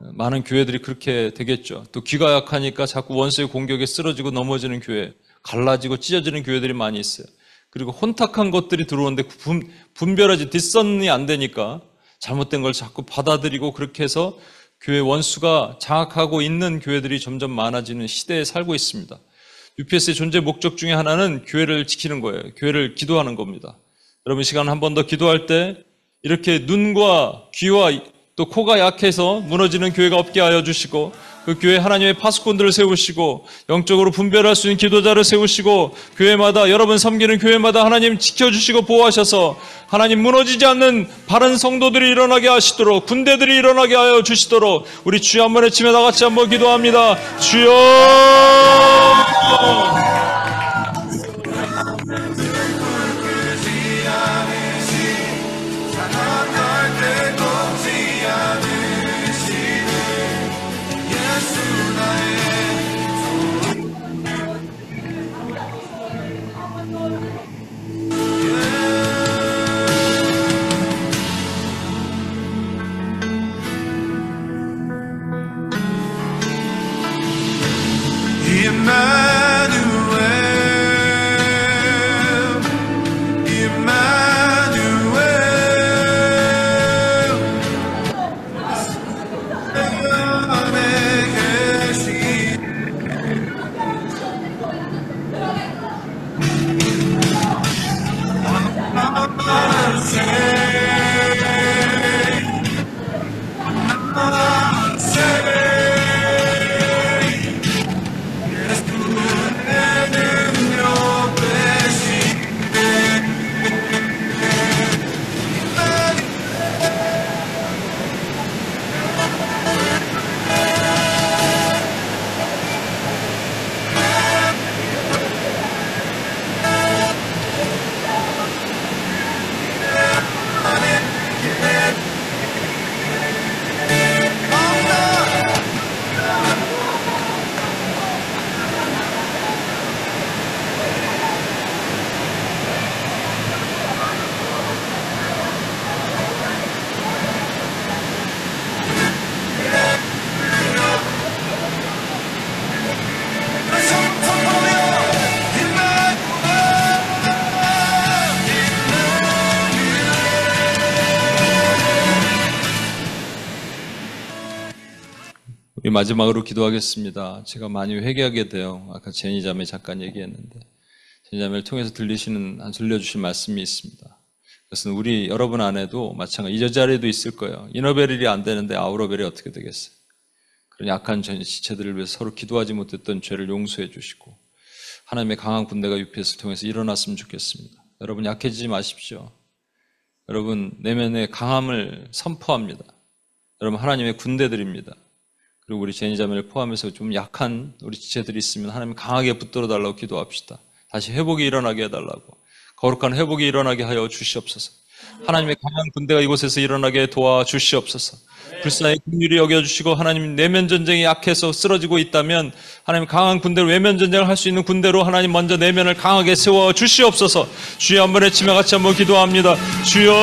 많은 교회들이 그렇게 되겠죠. 또 귀가 약하니까 자꾸 원수의 공격에 쓰러지고 넘어지는 교회, 갈라지고 찢어지는 교회들이 많이 있어요. 그리고 혼탁한 것들이 들어오는데 분별하지 뒷선이 안 되니까 잘못된 걸 자꾸 받아들이고 그렇게 해서 교회 원수가 장악하고 있는 교회들이 점점 많아지는 시대에 살고 있습니다. UPS의 존재 목적 중에 하나는 교회를 지키는 거예요. 교회를 기도하는 겁니다. 여러분, 시간 한 번 더 기도할 때 이렇게 눈과 귀와 또 코가 약해서 무너지는 교회가 없게 하여 주시고, 그 교회 하나님의 파수꾼들을 세우시고 영적으로 분별할 수 있는 기도자를 세우시고, 교회마다 여러분 섬기는 교회마다 하나님 지켜주시고 보호하셔서 하나님 무너지지 않는 바른 성도들이 일어나게 하시도록, 군대들이 일어나게 하여 주시도록 우리 주여 한번 외치며 다 같이 한번 기도합니다. 주여! 우리 마지막으로 기도하겠습니다. 제가 많이 회개하게 돼요. 아까 제니자매 잠깐 얘기했는데, 제니자매를 통해서 들려주신 말씀이 있습니다. 그것은 우리 여러분 안에도 마찬가지, 이 자리에도 있을 거예요. 이너벨이 안 되는데 아우러벨이 어떻게 되겠어요? 그런 약한 지체들을 위해서 서로 기도하지 못했던 죄를 용서해 주시고, 하나님의 강한 군대가 UPS를 통해서 일어났으면 좋겠습니다. 여러분, 약해지지 마십시오. 여러분, 내면의 강함을 선포합니다. 여러분, 하나님의 군대들입니다. 그리고 우리 제니자매를 포함해서 좀 약한 우리 지체들이 있으면 하나님 강하게 붙들어 달라고 기도합시다. 다시 회복이 일어나게 해달라고, 거룩한 회복이 일어나게 하여 주시옵소서. 하나님의 강한 군대가 이곳에서 일어나게 도와주시옵소서. 불쌍히 긍휼히 여겨주시고, 하나님 내면 전쟁이 약해서 쓰러지고 있다면 하나님 강한 군대를, 외면 전쟁을 할 수 있는 군대로 하나님 먼저 내면을 강하게 세워 주시옵소서. 주여 한번 외치며 같이 한번 기도합니다. 주여!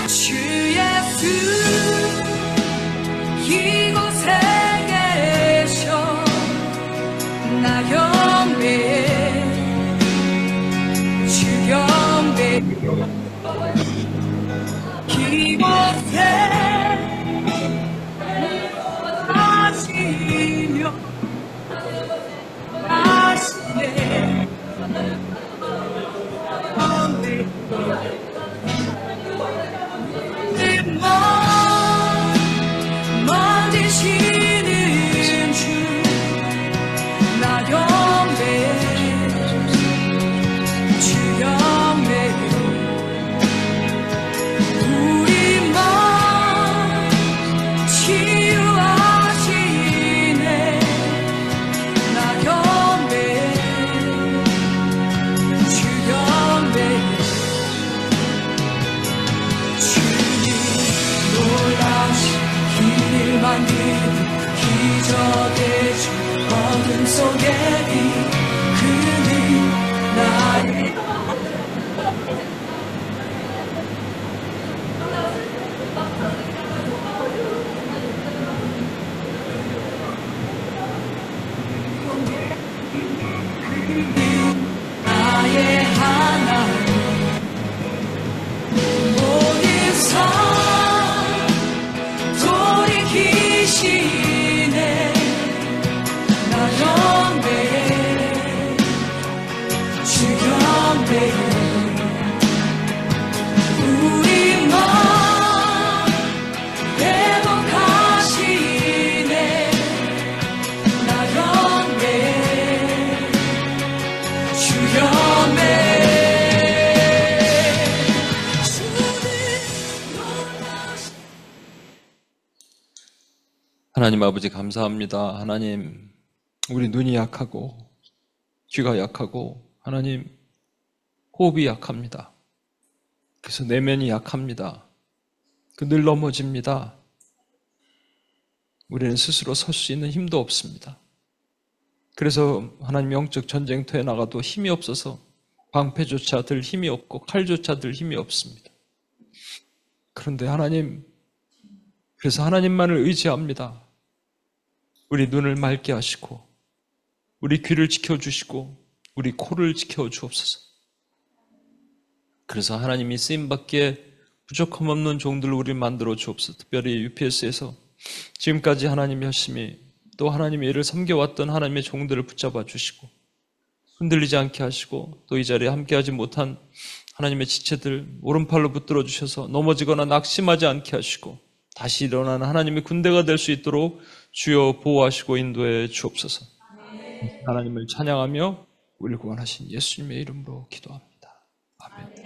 주 예수 이곳에 계셔 나 경배 주 경배 이곳에 하나님 아버지 감사합니다. 하나님, 우리 눈이 약하고 귀가 약하고 하나님 호흡이 약합니다. 그래서 내면이 약합니다. 늘 넘어집니다. 우리는 스스로 설 수 있는 힘도 없습니다. 그래서 하나님 영적 전쟁터에 나가도 힘이 없어서 방패조차 들 힘이 없고 칼조차 들 힘이 없습니다. 그런데 하나님, 그래서 하나님만을 의지합니다. 우리 눈을 맑게 하시고 우리 귀를 지켜주시고 우리 코를 지켜주옵소서. 그래서 하나님이 쓰임받기에 부족함 없는 종들로 우리를 만들어 주옵소서. 특별히 UPS에서 지금까지 하나님이 열심히 또 하나님의 일을 섬겨왔던 하나님의 종들을 붙잡아 주시고 흔들리지 않게 하시고 또 이 자리에 함께하지 못한 하나님의 지체들 오른팔로 붙들어 주셔서 넘어지거나 낙심하지 않게 하시고 다시 일어나는 하나님의 군대가 될 수 있도록 주여 보호하시고 인도해 주옵소서. 하나님을 찬양하며 우리를 구원하신 예수님의 이름으로 기도합니다. 아멘.